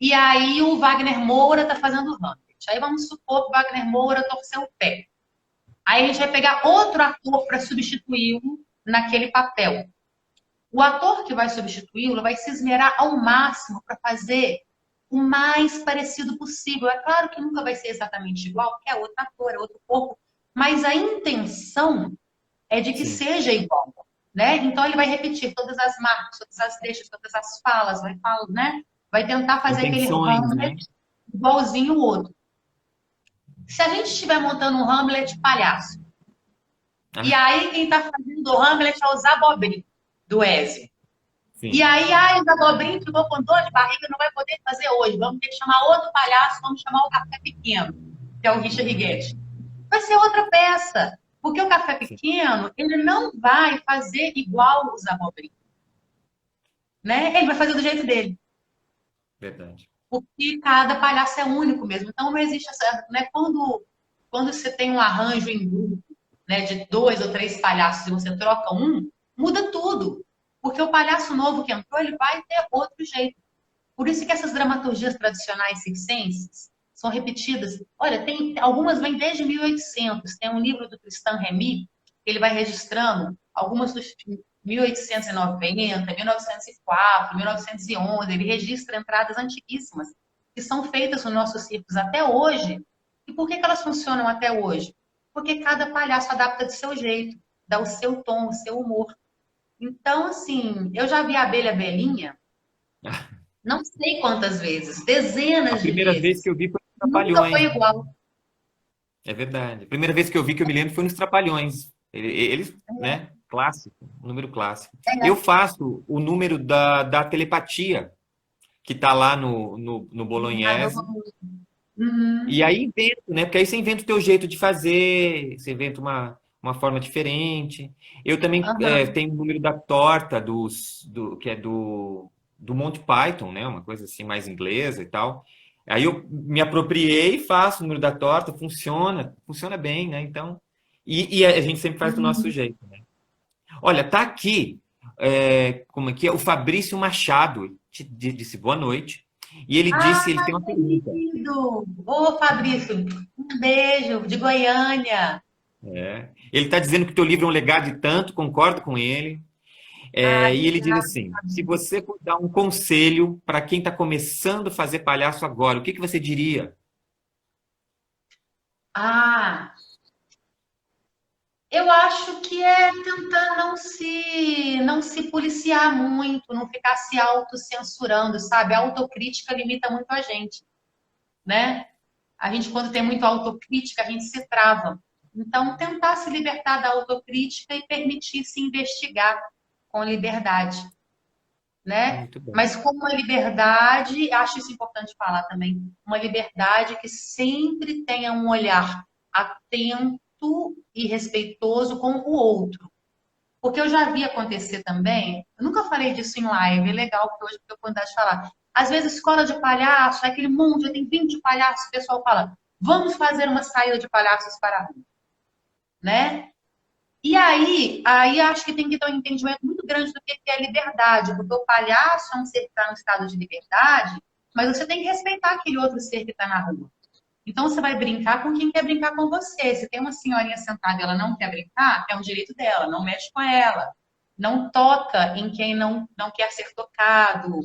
Speaker 2: E aí o Wagner Moura está fazendo o Hamlet. Aí vamos supor que o Wagner Moura torceu o pé. Aí a gente vai pegar outro ator para substituí-lo naquele papel. O ator que vai substituí-lo vai se esmerar ao máximo para fazer o mais parecido possível. É claro que nunca vai ser exatamente igual, porque é outro ator, é outro corpo, mas a intenção é de que
Speaker 1: Sim.
Speaker 2: seja igual, né? Então ele vai repetir todas as marcas, todas as deixas, todas as falas, vai falar, né? Vai tentar fazer aquele
Speaker 1: Intenções, né?
Speaker 2: Hamlet igualzinho o outro. Se a gente estiver montando um Hamlet palhaço, e
Speaker 1: Ah,
Speaker 2: aí quem está fazendo o Hamlet é o Zabobrinho, do Ezio. E
Speaker 1: sim.
Speaker 2: aí, o Zabobrinho ficou com dor de barriga, não vai poder fazer hoje. Vamos ter que chamar outro palhaço, vamos chamar o Café Pequeno, que é o Richard Righetti. Vai ser outra peça, porque o Café
Speaker 1: Sim,
Speaker 2: Pequeno, ele não vai fazer igual o Zabobrinho, né? Ele vai fazer do jeito dele,
Speaker 1: verdade.
Speaker 2: porque cada palhaço é único mesmo. Então não existe essa, né? Quando você tem um arranjo em grupo, né, de 2 ou 3 palhaços e você troca um, muda tudo. Porque o palhaço novo que entrou, ele vai ter outro jeito. Por isso que essas dramaturgias tradicionais circenses são repetidas. Olha, algumas vêm desde 1800. Tem um livro do Tristan Remy, que ele vai registrando algumas dos 1890, 1904, 1911. Ele registra entradas antiguíssimas que são feitas nos nossos circos até hoje. E por que elas funcionam até hoje? Porque cada palhaço adapta de seu jeito, dá o seu tom, o seu humor. Então, assim, eu já vi a Abelha Belinha não sei quantas vezes,
Speaker 1: A
Speaker 2: dezenas de
Speaker 1: primeira vez
Speaker 2: vezes.
Speaker 1: que eu vi foi nos
Speaker 2: Nunca foi
Speaker 1: Trapalhões.
Speaker 2: igual.
Speaker 1: É verdade. A primeira vez que eu vi, que eu me lembro, foi nos Trapalhões. Eles, né? clássico, um número clássico.
Speaker 2: É.
Speaker 1: Eu faço o número da telepatia, que está lá no Bolognese.
Speaker 2: Uhum.
Speaker 1: E aí invento, né? Porque aí você inventa o teu jeito de fazer, você inventa uma forma diferente. Eu também
Speaker 2: Aham.
Speaker 1: tenho o número da torta que é do Monty Python, né? Uma coisa assim mais inglesa e tal. Aí eu me apropriei, faço o número da torta, funciona bem, né? Então, e a gente sempre faz do nosso
Speaker 2: Uhum.
Speaker 1: jeito, né? Olha, tá aqui, como é que é? O Fabrício Machado disse boa noite. E ele disse, ele tem uma pergunta.
Speaker 2: Querido! Ô, Fabrício, um beijo de Goiânia.
Speaker 1: Ele está dizendo que o teu livro é um legado e tanto, concordo com ele.
Speaker 2: Ai,
Speaker 1: E ele diz
Speaker 2: obrigada,
Speaker 1: assim: se
Speaker 2: Fabrício.
Speaker 1: você for dar um conselho para quem está começando a fazer palhaço agora, o que que você diria?
Speaker 2: Ah, eu acho que é tentar não se policiar muito, não ficar se autocensurando, sabe? A autocrítica limita muito a gente, né? A gente, quando tem muito autocrítica, a gente se trava. Então, tentar se libertar da autocrítica e permitir se investigar com liberdade, né?
Speaker 1: Muito bem.
Speaker 2: Mas com uma liberdade, acho isso importante falar também, uma liberdade que sempre tenha um olhar atento e respeitoso com o outro. Porque eu já vi acontecer também, eu nunca falei disso em live, é legal porque hoje eu tenho a oportunidade de falar. Às vezes, escola de palhaço, é aquele mundo, já tem 20 palhaços, o pessoal fala, vamos fazer uma saída de palhaços para a rua, né? E aí acho que tem que ter um entendimento muito grande do que é liberdade, porque o palhaço é um ser que está no estado de liberdade, mas você tem que respeitar aquele outro ser que está na rua. Então você vai brincar com quem quer brincar com você. Se tem uma senhorinha sentada e ela não quer brincar, é um direito dela, não mexe com ela. Não toca em quem não quer ser tocado.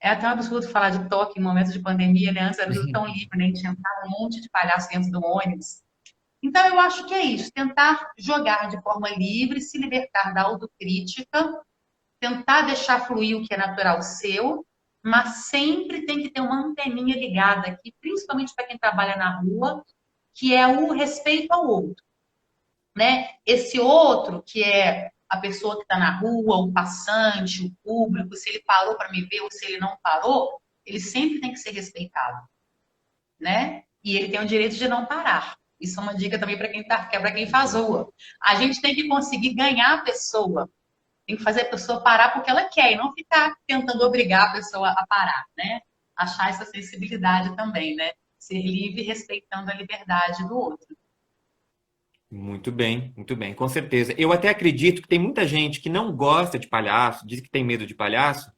Speaker 2: É até um absurdo falar de toque em momentos de pandemia, né? Antes era tudo tão livre, né? A gente entrava um monte de palhaço dentro do ônibus. Então, eu acho que é isso, tentar jogar de forma livre, se libertar da autocrítica, tentar deixar fluir o que é natural seu, mas sempre tem que ter uma anteninha ligada aqui, principalmente para quem trabalha na rua, que é o respeito ao outro, né? Esse outro, que é a pessoa que está na rua, o passante, o público, se ele parou para me ver ou se ele não parou, ele sempre tem que ser respeitado, né? E ele tem o direito de não parar. Isso é uma dica também para quem tá, que é para quem faz rua. A gente tem que conseguir ganhar a pessoa. Tem que fazer a pessoa parar porque ela quer e não ficar tentando obrigar a pessoa a parar, né? Achar essa sensibilidade também, né? Ser livre respeitando a liberdade do outro.
Speaker 1: Muito bem, com certeza. Eu até acredito que tem muita gente que não gosta de palhaço, diz que tem medo de palhaço,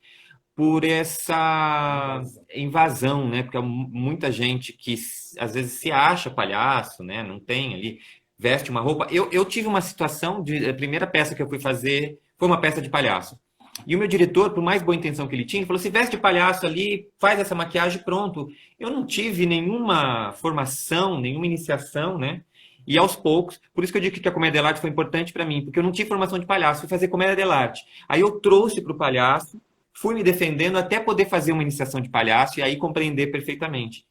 Speaker 1: por essa invasão, né? Porque muita gente que às vezes se acha palhaço, né? Não tem ali, veste uma roupa. Eu tive uma situação a primeira peça que eu fui fazer foi uma peça de palhaço. E o meu diretor, por mais boa intenção que ele tinha, falou: se veste de palhaço ali, faz essa maquiagem, pronto. Eu não tive nenhuma formação, nenhuma iniciação, né? E aos poucos, por isso que eu digo que a comédia dell'arte foi importante para mim, porque eu não tive formação de palhaço, fui fazer comédia dell'arte. Aí eu trouxe para o palhaço, fui me defendendo até poder fazer uma iniciação de palhaço e aí compreender perfeitamente.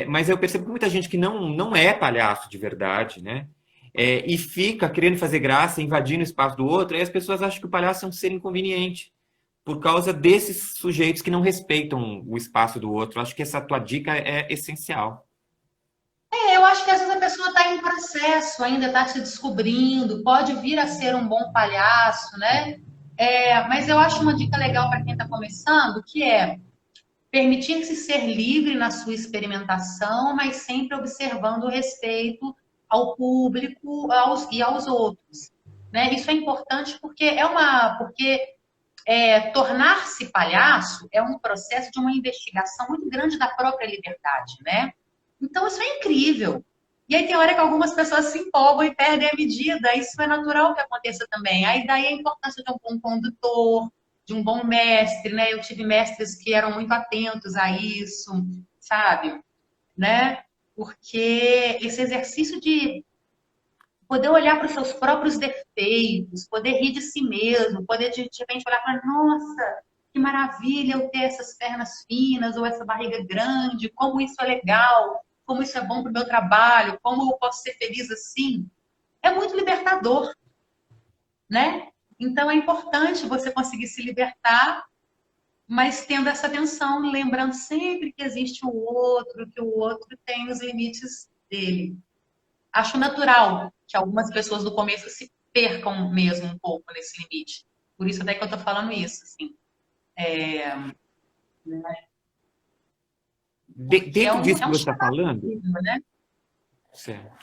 Speaker 1: Mas eu percebo que muita gente que não é palhaço de verdade, né? E fica querendo fazer graça, invadindo o espaço do outro, aí as pessoas acham que o palhaço é um ser inconveniente, por causa desses sujeitos que não respeitam o espaço do outro. Eu acho que essa tua dica é essencial.
Speaker 2: Eu acho que às vezes a pessoa está em processo, ainda está se descobrindo, pode vir a ser um bom palhaço, né? Mas eu acho uma dica legal para quem está começando, que é permitir-se ser livre na sua experimentação, mas sempre observando o respeito ao público e aos outros. Né? Isso é importante porque tornar-se palhaço é um processo de uma investigação muito grande da própria liberdade, né? Então isso é incrível. E aí tem hora que algumas pessoas se empolgam e perdem a medida. Isso é natural que aconteça também. Aí daí a importância de um bom condutor, de um bom mestre, né? Eu tive mestres que eram muito atentos a isso, sabe? Né? Porque esse exercício de poder olhar para os seus próprios defeitos, poder rir de si mesmo, poder de repente olhar para, nossa, que maravilha eu ter essas pernas finas ou essa barriga grande, como isso é legal, como isso é bom para o meu trabalho, como eu posso ser feliz assim. É muito libertador, né? Então é importante você conseguir se libertar, mas tendo essa atenção, lembrando sempre que existe o outro, que o outro tem os limites dele. Acho natural que algumas pessoas do começo se percam mesmo um pouco nesse limite. Por isso até que eu tô falando isso, assim. Porque
Speaker 1: Dentro disso
Speaker 2: é
Speaker 1: que
Speaker 2: um
Speaker 1: você está
Speaker 2: chamado
Speaker 1: falando,
Speaker 2: mesmo, né?
Speaker 1: certo.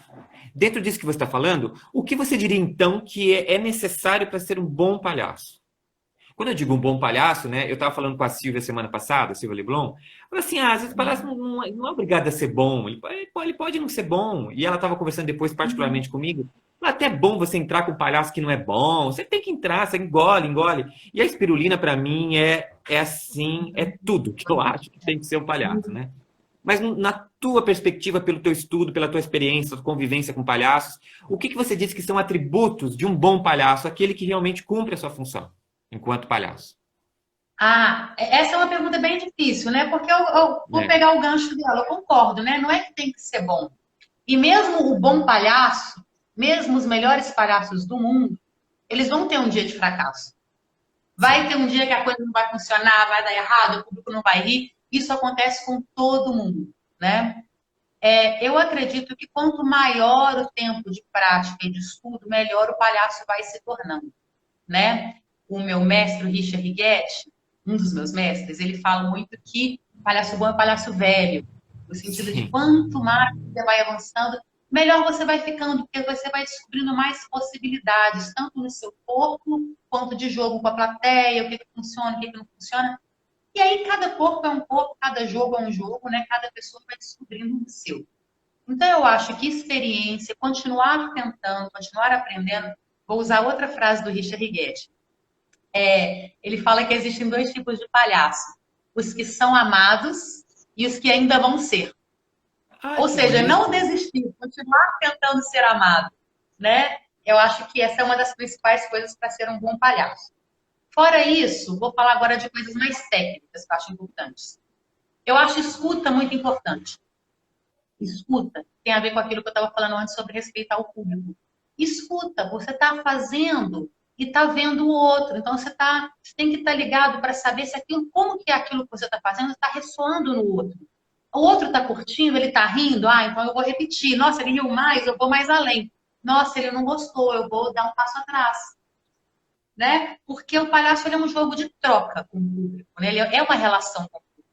Speaker 1: Dentro disso que você está falando, o que você diria então que é necessário para ser um bom palhaço? Quando eu digo um bom palhaço, né? Eu estava falando com a Silvia semana passada, a Silvia Leblon, falou assim: às vezes o palhaço não é obrigado a ser bom, ele pode não ser bom. E ela estava conversando depois, particularmente comigo. Até é bom você entrar com um palhaço que não é bom, você tem que entrar, você engole, engole. E a espirulina, para mim, é assim, é tudo que eu acho que tem que ser um palhaço, né? Mas na tua perspectiva, pelo teu estudo, pela tua experiência, tua convivência com palhaços, o que você diz que são atributos de um bom palhaço, aquele que realmente cumpre a sua função enquanto palhaço?
Speaker 2: Essa é uma pergunta bem difícil, né? Porque eu vou
Speaker 1: É,
Speaker 2: pegar o gancho dela, eu concordo, né? Não é que tem que ser bom. E mesmo o bom palhaço, mesmo os melhores palhaços do mundo, eles vão ter um dia de fracasso. Vai
Speaker 1: sim.
Speaker 2: ter um dia que a coisa não vai funcionar, vai dar errado, o público não vai rir. Isso acontece com todo mundo, né? Eu acredito que quanto maior o tempo de prática e de estudo, melhor o palhaço vai se tornando, né? O meu mestre, o Richard Righetti, um dos meus mestres, ele fala muito que palhaço bom é palhaço velho, no sentido de
Speaker 1: Sim.
Speaker 2: quanto mais você vai avançando, melhor você vai ficando, porque você vai descobrindo mais possibilidades, tanto no seu corpo, quanto de jogo com a plateia, o que funciona, o que não funciona. E aí, cada corpo é um corpo, cada jogo é um jogo, né? Cada pessoa vai descobrindo o seu. Então, eu acho que experiência, continuar tentando, continuar aprendendo. Vou usar outra frase do Richard Righetti. Ele fala que existem dois tipos de palhaço: os que são amados e os que ainda vão ser.
Speaker 1: Ai,
Speaker 2: Ou
Speaker 1: que
Speaker 2: seja, não
Speaker 1: bonito.
Speaker 2: desistir, continuar tentando ser amado, né? Eu acho que essa é uma das principais coisas para ser um bom palhaço. Fora isso, vou falar agora de coisas mais técnicas que eu acho importantes. Eu acho escuta muito importante. Escuta tem a ver com aquilo que eu estava falando antes sobre respeitar o público. Escuta, você está fazendo e está vendo o outro. Então você tem que estar ligado para saber se aquilo, como que é aquilo que você está fazendo está ressoando no outro. O outro está curtindo, ele está rindo, então eu vou repetir. Nossa, ele riu mais, eu vou mais além. Nossa, ele não gostou, eu vou dar um passo atrás, né? Porque o palhaço ele é um jogo de troca com o público, né? Ele é uma relação com o público.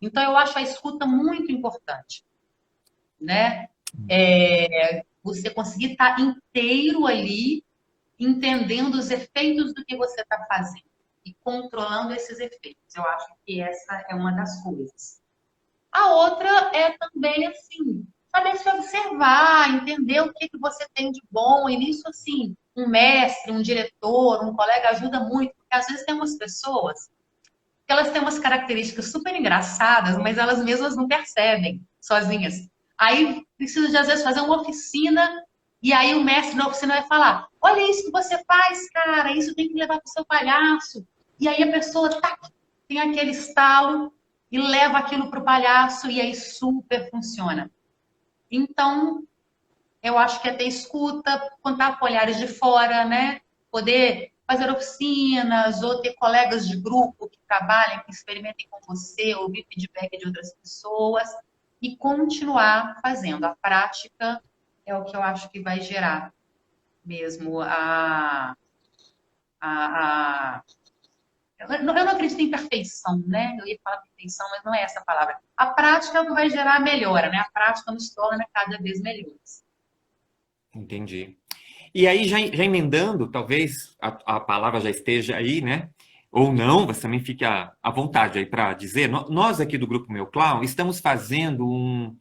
Speaker 2: Então eu acho a escuta muito importante, né? Você conseguir estar inteiro ali, entendendo os efeitos do que você está fazendo e controlando esses efeitos. Eu acho que essa é uma das coisas. A outra é também, assim, saber se observar, entender o que você tem de bom. E nisso, assim, um mestre, um diretor, um colega ajuda muito, porque às vezes tem umas pessoas que elas têm umas características super engraçadas, mas elas mesmas não percebem sozinhas. Aí precisa de, às vezes, fazer uma oficina, e aí o mestre da oficina vai falar: olha isso que você faz, cara, isso tem que levar para o seu palhaço. E aí a pessoa tá, tem aquele estalo e leva aquilo para o palhaço, e aí super funciona. Então, eu acho que é ter escuta, contar com olhares de fora, né? Poder fazer oficinas ou ter colegas de grupo que trabalhem, que experimentem com você, ouvir feedback de outras pessoas e continuar fazendo. A prática é o que eu acho que vai gerar mesmo a... Eu não acredito em perfeição, né? Eu ia falar perfeição, mas não é essa a palavra. A prática é o que vai gerar a melhora, né? A prática nos torna cada vez melhores.
Speaker 1: Entendi. E aí, já emendando, talvez a palavra já esteja aí, né? Ou não, você também fique à vontade aí para dizer. Nós aqui do Grupo Meu Clown estamos fazendo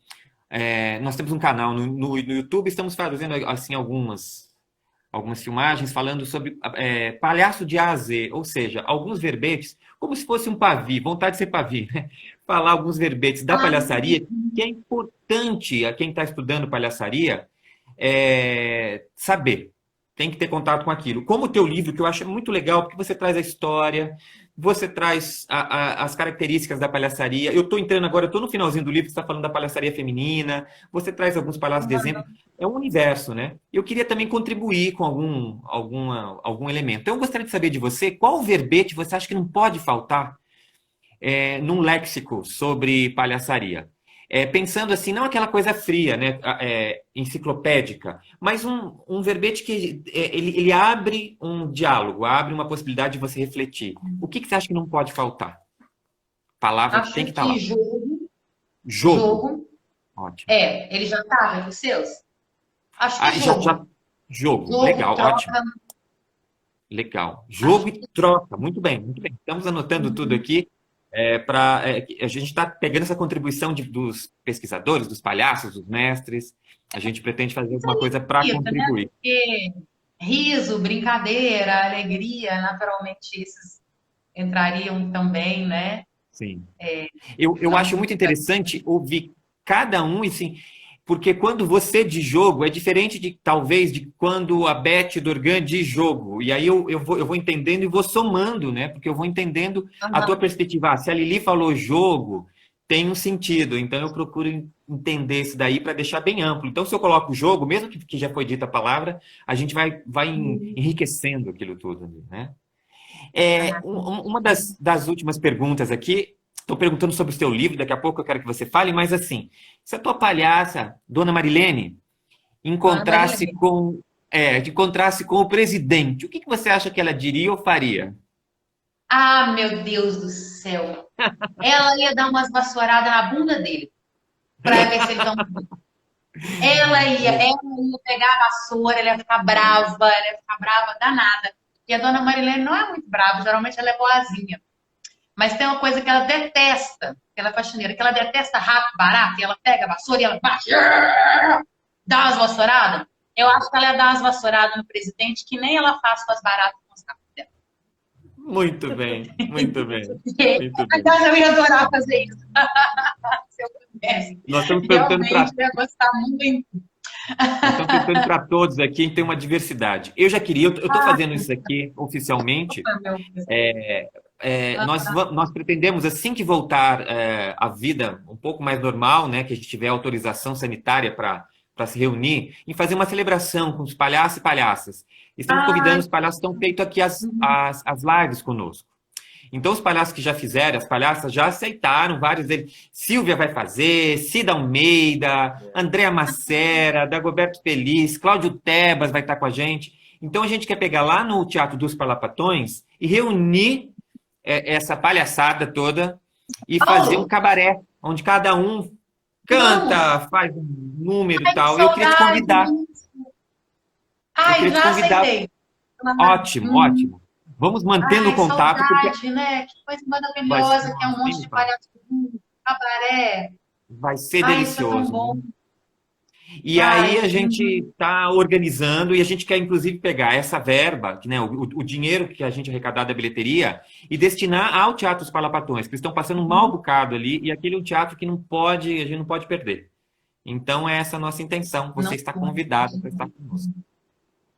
Speaker 1: nós temos um canal no YouTube, estamos fazendo assim algumas filmagens falando sobre palhaço de A a Z, ou seja, alguns verbetes, como se fosse um pavio, vontade de ser pavio, né? Falar alguns verbetes da
Speaker 2: Ah,
Speaker 1: palhaçaria, que é importante a quem está estudando palhaçaria saber. Tem que ter contato com aquilo. Como o teu livro, que eu acho muito legal, porque você traz a história, você traz as características da palhaçaria. Eu estou entrando agora, eu estou no finalzinho do livro, você está falando da palhaçaria feminina, você traz alguns palhaços de exemplo. É um universo, né? Eu queria também contribuir com algum elemento. Então, eu gostaria de saber de você, qual verbete você acha que não pode faltar num léxico sobre palhaçaria? Pensando assim, não aquela coisa fria, né, enciclopédica, mas um verbete que ele abre um diálogo, abre uma possibilidade de você refletir. O que você acha que não pode faltar? Palavra que tem
Speaker 2: Acho
Speaker 1: que estar lá.
Speaker 2: que jogo,
Speaker 1: Jogo.
Speaker 2: jogo,
Speaker 1: Ótimo.
Speaker 2: ele já estava entre os seus? Acho que
Speaker 1: Já.
Speaker 2: jogo.
Speaker 1: Jogo.
Speaker 2: Jogo,
Speaker 1: Legal, ótimo.
Speaker 2: troca,
Speaker 1: Legal. Jogo
Speaker 2: acho
Speaker 1: e
Speaker 2: que
Speaker 1: troca. Muito bem, muito bem. Estamos anotando tudo aqui. A gente está pegando essa contribuição dos pesquisadores, dos palhaços, dos mestres. A gente pretende fazer
Speaker 2: isso
Speaker 1: alguma
Speaker 2: aí
Speaker 1: coisa para
Speaker 2: fica, né?
Speaker 1: contribuir.
Speaker 2: Porque riso, brincadeira, alegria, naturalmente esses entrariam também, né?
Speaker 1: Sim. Eu
Speaker 2: Na
Speaker 1: acho muito
Speaker 2: música.
Speaker 1: interessante ouvir cada um, e sim, porque quando você diz jogo, é diferente de, talvez, de quando a Beth Dorgan diz jogo. E aí eu vou entendendo e vou somando, né? Porque eu vou entendendo a tua
Speaker 2: Aham.
Speaker 1: perspectiva. Se a Lili falou jogo, tem um sentido. Então eu procuro entender isso daí para deixar bem amplo. Então, se eu coloco jogo, mesmo que já foi dita a palavra, a gente vai enriquecendo aquilo tudo, né?
Speaker 2: Ah,
Speaker 1: Uma das últimas perguntas aqui, estou perguntando sobre o seu livro, daqui a pouco eu quero que você fale, mas assim, se a tua palhaça, Dona Marilene,
Speaker 2: Dona
Speaker 1: encontrasse
Speaker 2: Marilene.
Speaker 1: com o presidente, o que você acha que ela diria ou faria?
Speaker 2: Ah, meu Deus do céu. Ela ia dar umas vassouradas na bunda dele, para ver se ele toma. Ela ia pegar a vassoura, ela ia ficar brava danada. E a dona Marilene não é muito brava, geralmente ela é boazinha. Mas tem uma coisa que ela detesta, que ela é faxineira, que ela detesta rato, barato, e ela pega a vassoura e ela bate, dá umas vassouradas. Eu acho que ela ia dar umas vassouradas no presidente, que nem ela faz com as baratas com os ratos dela.
Speaker 1: Muito bem, muito bem, muito bem.
Speaker 2: Aliás, eu ia adorar fazer isso, se eu pudesse.
Speaker 1: Nós estamos perguntando para
Speaker 2: Realmente, eu ia gostar muito.
Speaker 1: nós estamos perguntando para todos aqui, tem uma diversidade. Eu já queria, eu estou fazendo isso aqui oficialmente.
Speaker 2: Ah, meu Deus.
Speaker 1: Nós pretendemos, assim que voltar à vida um pouco mais normal, né, que a gente tiver autorização sanitária para se reunir, e fazer uma celebração com os palhaços e palhaças. Estamos convidando
Speaker 2: Ai,
Speaker 1: os palhaços que estão feito aqui as lives conosco. Então, os palhaços que já fizeram, as palhaças já aceitaram, vários deles. Silvia vai fazer, Cida Almeida, Andréa Macera, Dagoberto Feliz, Cláudio Tebas vai estar com a gente. Então, a gente quer pegar lá no Teatro dos Parlapatões e reunir essa palhaçada toda e fazer um
Speaker 2: Paulo,
Speaker 1: cabaré, onde cada um
Speaker 2: vamos.
Speaker 1: canta, faz um número e
Speaker 2: Ai, que
Speaker 1: tal. Eu queria te
Speaker 2: saudade.
Speaker 1: convidar. Eu
Speaker 2: Ai,
Speaker 1: queria te
Speaker 2: já
Speaker 1: convidar.
Speaker 2: aceitei.
Speaker 1: Ótimo, ótimo. Vamos mantendo o
Speaker 2: Ai,
Speaker 1: contato, porque
Speaker 2: saudade, né? Que coisa
Speaker 1: vai ser,
Speaker 2: maravilhosa, que é um
Speaker 1: nem
Speaker 2: monte
Speaker 1: me
Speaker 2: de
Speaker 1: fala.
Speaker 2: palhaço junto, cabaré.
Speaker 1: Vai ser
Speaker 2: Ai, isso é tão
Speaker 1: delicioso,
Speaker 2: bom.
Speaker 1: né? E aí
Speaker 2: Ai,
Speaker 1: a gente está organizando e a gente quer, inclusive, pegar essa verba, né, o dinheiro que a gente arrecadar da bilheteria e destinar ao Teatro dos Palapatões, que eles estão passando um mau bocado ali e aquele é um teatro que não pode, a gente não pode perder. Então, é essa a nossa intenção. Você
Speaker 2: não
Speaker 1: está
Speaker 2: pode.
Speaker 1: convidado para estar conosco.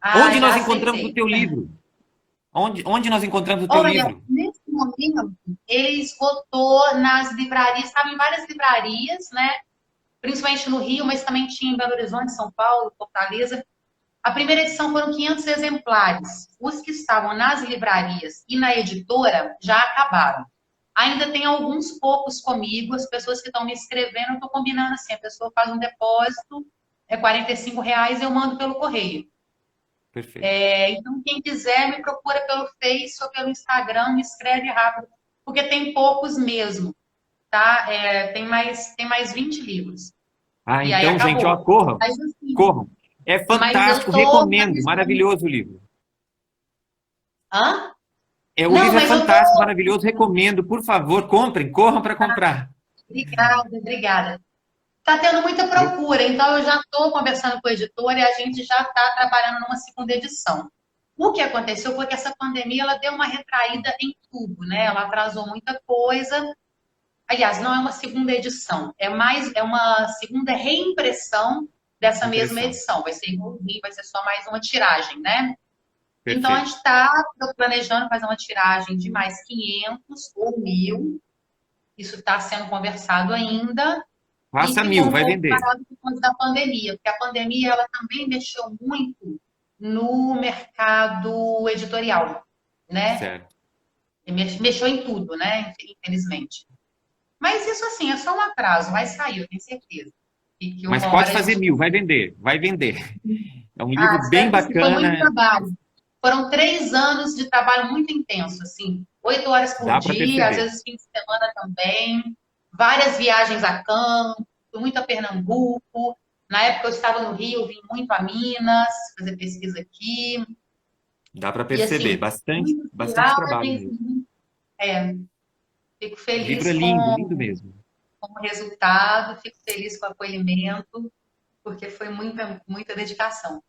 Speaker 2: Ah,
Speaker 1: Onde
Speaker 2: já
Speaker 1: nós encontramos o
Speaker 2: aceitei.
Speaker 1: teu livro? Onde nós encontramos o teu
Speaker 2: Olha,
Speaker 1: livro?
Speaker 2: nesse momento, ele esgotou nas livrarias, estava em várias livrarias, né? Principalmente no Rio, mas também tinha em Belo Horizonte, São Paulo, Fortaleza. A primeira edição foram 500 exemplares. Os que estavam nas livrarias e na editora já acabaram. Ainda tem alguns poucos comigo, as pessoas que estão me escrevendo, eu estou combinando assim, a pessoa faz um depósito, é R$ 45, eu mando pelo correio.
Speaker 1: Perfeito.
Speaker 2: Então, quem quiser, me procura pelo Face ou pelo Instagram, me escreve rápido, porque tem poucos mesmo, tá? Tem mais 20 livros.
Speaker 1: Ah,
Speaker 2: E aí
Speaker 1: então, gente, ó,
Speaker 2: acabou.
Speaker 1: corram,
Speaker 2: Mas assim,
Speaker 1: corram. É
Speaker 2: mas eu
Speaker 1: fantástico,
Speaker 2: tô.
Speaker 1: recomendo. Maravilhoso o livro.
Speaker 2: Hã?
Speaker 1: O
Speaker 2: Não,
Speaker 1: livro é
Speaker 2: mas eu tô.
Speaker 1: fantástico, maravilhoso, recomendo. Por favor, comprem, corram para comprar.
Speaker 2: Obrigada, obrigada. Está tendo muita procura, então eu já estou conversando com o editor e a gente já está trabalhando numa segunda edição. O que aconteceu foi que essa pandemia ela deu uma retraída em tudo, né? Ela atrasou muita coisa. Aliás, não é uma segunda edição, é uma segunda reimpressão dessa mesma
Speaker 1: Impressão.
Speaker 2: edição. Vai ser só mais uma tiragem, né? Então, a
Speaker 1: Perfeito.
Speaker 2: gente está planejando fazer uma tiragem de mais 500 ou 1.000. Isso está sendo conversado ainda. E
Speaker 1: Faça
Speaker 2: ficou
Speaker 1: 1.000,
Speaker 2: um
Speaker 1: vai
Speaker 2: pouco
Speaker 1: vender.
Speaker 2: parado por conta da pandemia, porque a pandemia ela também mexeu muito no mercado editorial, né?
Speaker 1: Certo.
Speaker 2: E mexeu em tudo, né? Infelizmente. Mas isso, assim, é só um atraso, vai sair, eu tenho certeza. E que
Speaker 1: Mas
Speaker 2: uma
Speaker 1: pode
Speaker 2: hora a
Speaker 1: fazer
Speaker 2: gente.
Speaker 1: 1.000, vai vender, vai vender. É um livro
Speaker 2: Ah,
Speaker 1: bem
Speaker 2: espero que sim, foi muito
Speaker 1: bacana,
Speaker 2: trabalho. Foram 3 anos de trabalho muito intenso, assim, 8 horas por
Speaker 1: dá para
Speaker 2: dia, às
Speaker 1: perceber.
Speaker 2: vezes fim de semana também, várias viagens a campo, fui muito a Pernambuco. Na época eu estava no Rio, vim muito a Minas, fazer pesquisa aqui.
Speaker 1: Dá para
Speaker 2: E
Speaker 1: perceber,
Speaker 2: assim,
Speaker 1: bastante,
Speaker 2: muitas
Speaker 1: bastante trabalho
Speaker 2: viagens,
Speaker 1: mesmo.
Speaker 2: é, fico
Speaker 1: O livro é
Speaker 2: feliz
Speaker 1: lindo, lindo mesmo.
Speaker 2: com o resultado, fico feliz com o acolhimento, porque foi muita, muita dedicação.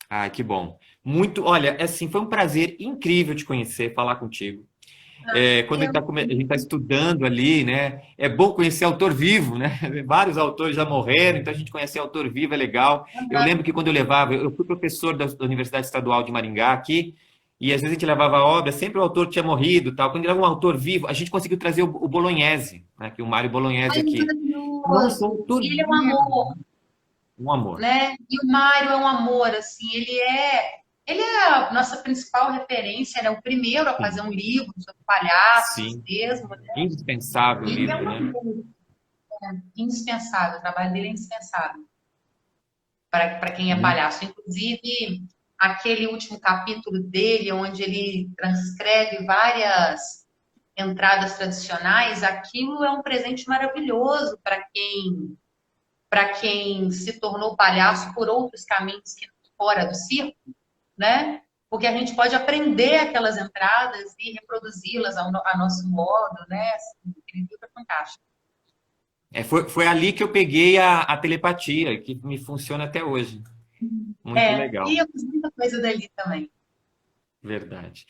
Speaker 1: Ai, que bom. Muito, olha, assim, foi um prazer incrível te conhecer, falar contigo. Quando
Speaker 2: Eu,
Speaker 1: a gente tá estudando ali, né? É bom conhecer autor vivo, né? Vários autores já morreram, então a gente conhecer autor vivo é legal. Eu lembro que quando eu fui professor da Universidade Estadual de Maringá aqui, e às vezes a gente levava a obra, sempre o autor tinha morrido, tal. Quando levava um autor vivo, a gente conseguiu trazer o Bolognese, né? Que o Mário Bolognese
Speaker 2: ai,
Speaker 1: aqui. Nossa,
Speaker 2: maravilhoso!
Speaker 1: autor
Speaker 2: Ele é um
Speaker 1: vivo,
Speaker 2: amor,
Speaker 1: um amor.
Speaker 2: né? E o Mário é um amor, assim, ele é a nossa principal referência, né? O primeiro a fazer
Speaker 1: Sim,
Speaker 2: um livro sobre palhaços
Speaker 1: sim.
Speaker 2: mesmo, né?
Speaker 1: Indispensável o
Speaker 2: E ele é
Speaker 1: livro,
Speaker 2: um
Speaker 1: né?
Speaker 2: amor, indispensável, o trabalho dele é indispensável para quem é
Speaker 1: Muito.
Speaker 2: palhaço. Inclusive, aquele último capítulo dele, onde ele transcreve várias entradas tradicionais, aquilo é um presente maravilhoso para quem se tornou palhaço por outros caminhos que fora do circo, né? Porque a gente pode aprender aquelas entradas e reproduzi-las a nosso modo, né? Assim, aquele livro é fantástico.
Speaker 1: Foi ali que eu peguei a telepatia, que me funciona até hoje. Muito
Speaker 2: E
Speaker 1: legal,
Speaker 2: eu fiz muita coisa dali também.
Speaker 1: verdade.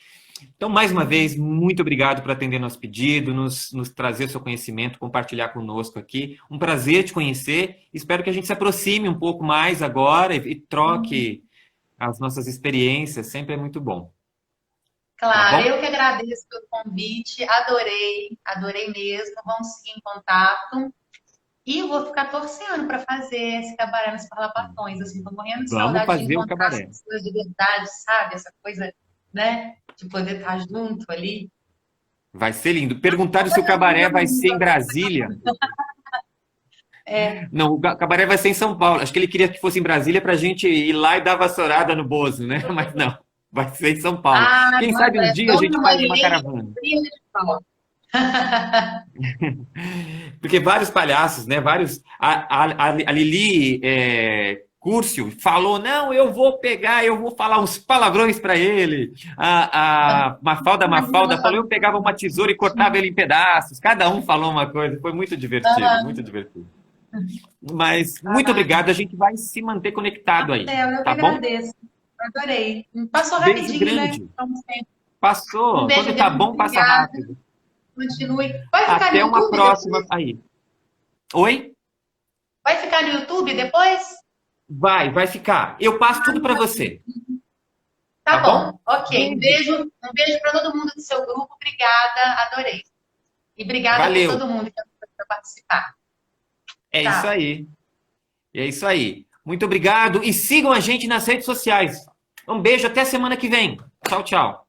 Speaker 1: Então, mais uma vez, muito obrigado por atender nosso pedido, nos trazer seu conhecimento, compartilhar conosco aqui. Um prazer te conhecer. Espero que a gente se aproxime um pouco mais agora e troque as nossas experiências. Sempre é muito bom. Tá
Speaker 2: Claro,
Speaker 1: bom?
Speaker 2: eu que agradeço pelo convite, adorei, adorei mesmo. Vamos seguir em contato. E eu vou ficar torcendo para fazer esse cabaré nos Parlapatões. Assim, tô morrendo de
Speaker 1: Vamos
Speaker 2: saudade de
Speaker 1: fazer o
Speaker 2: encontrar as
Speaker 1: cabaré.
Speaker 2: pessoas de verdade, sabe? Essa coisa, né? De poder estar junto ali.
Speaker 1: Vai ser lindo. Perguntaram se o cabaré vai ser em Brasília. Não, o cabaré vai ser em São Paulo. Acho que ele queria que fosse em Brasília para a gente ir lá e dar vassourada no Bozo, né? Mas não, vai ser em São Paulo.
Speaker 2: Ah,
Speaker 1: Quem sabe um
Speaker 2: nossa,
Speaker 1: dia a
Speaker 2: Dona
Speaker 1: gente faz uma
Speaker 2: Marilene
Speaker 1: caravana.
Speaker 2: Fria de Pau.
Speaker 1: Porque vários palhaços, né? Vários. A Lili Curcio falou: não, eu vou pegar, eu vou falar uns palavrões para ele. A Mafalda falou: eu pegava uma tesoura e cortava ele em pedaços. Cada um falou uma coisa. Foi muito divertido, muito divertido. Mas muito obrigado, a gente vai se manter conectado aí,
Speaker 2: Eu que
Speaker 1: tá bom?
Speaker 2: agradeço. Adorei. Passou
Speaker 1: Beijo
Speaker 2: rapidinho, né?
Speaker 1: grande.
Speaker 2: Como sempre. Um
Speaker 1: Passou.
Speaker 2: beijo
Speaker 1: Quando tá
Speaker 2: grande,
Speaker 1: bom, passa
Speaker 2: obrigada.
Speaker 1: rápido.
Speaker 2: Continue. Vai ficar no
Speaker 1: Até uma
Speaker 2: YouTube
Speaker 1: próxima
Speaker 2: depois?
Speaker 1: aí. Oi?
Speaker 2: Vai ficar no YouTube depois?
Speaker 1: Vai ficar. Eu passo tudo para você,
Speaker 2: Tá
Speaker 1: tá bom?
Speaker 2: bom. Ok.
Speaker 1: Beijo.
Speaker 2: Um beijo para todo mundo do seu grupo. Obrigada. Adorei. E obrigada por
Speaker 1: Valeu.
Speaker 2: todo mundo que vai participar.
Speaker 1: É isso
Speaker 2: Tchau.
Speaker 1: aí. É isso aí. Muito obrigado e sigam a gente nas redes sociais. Um beijo, até semana que vem. Tchau, tchau.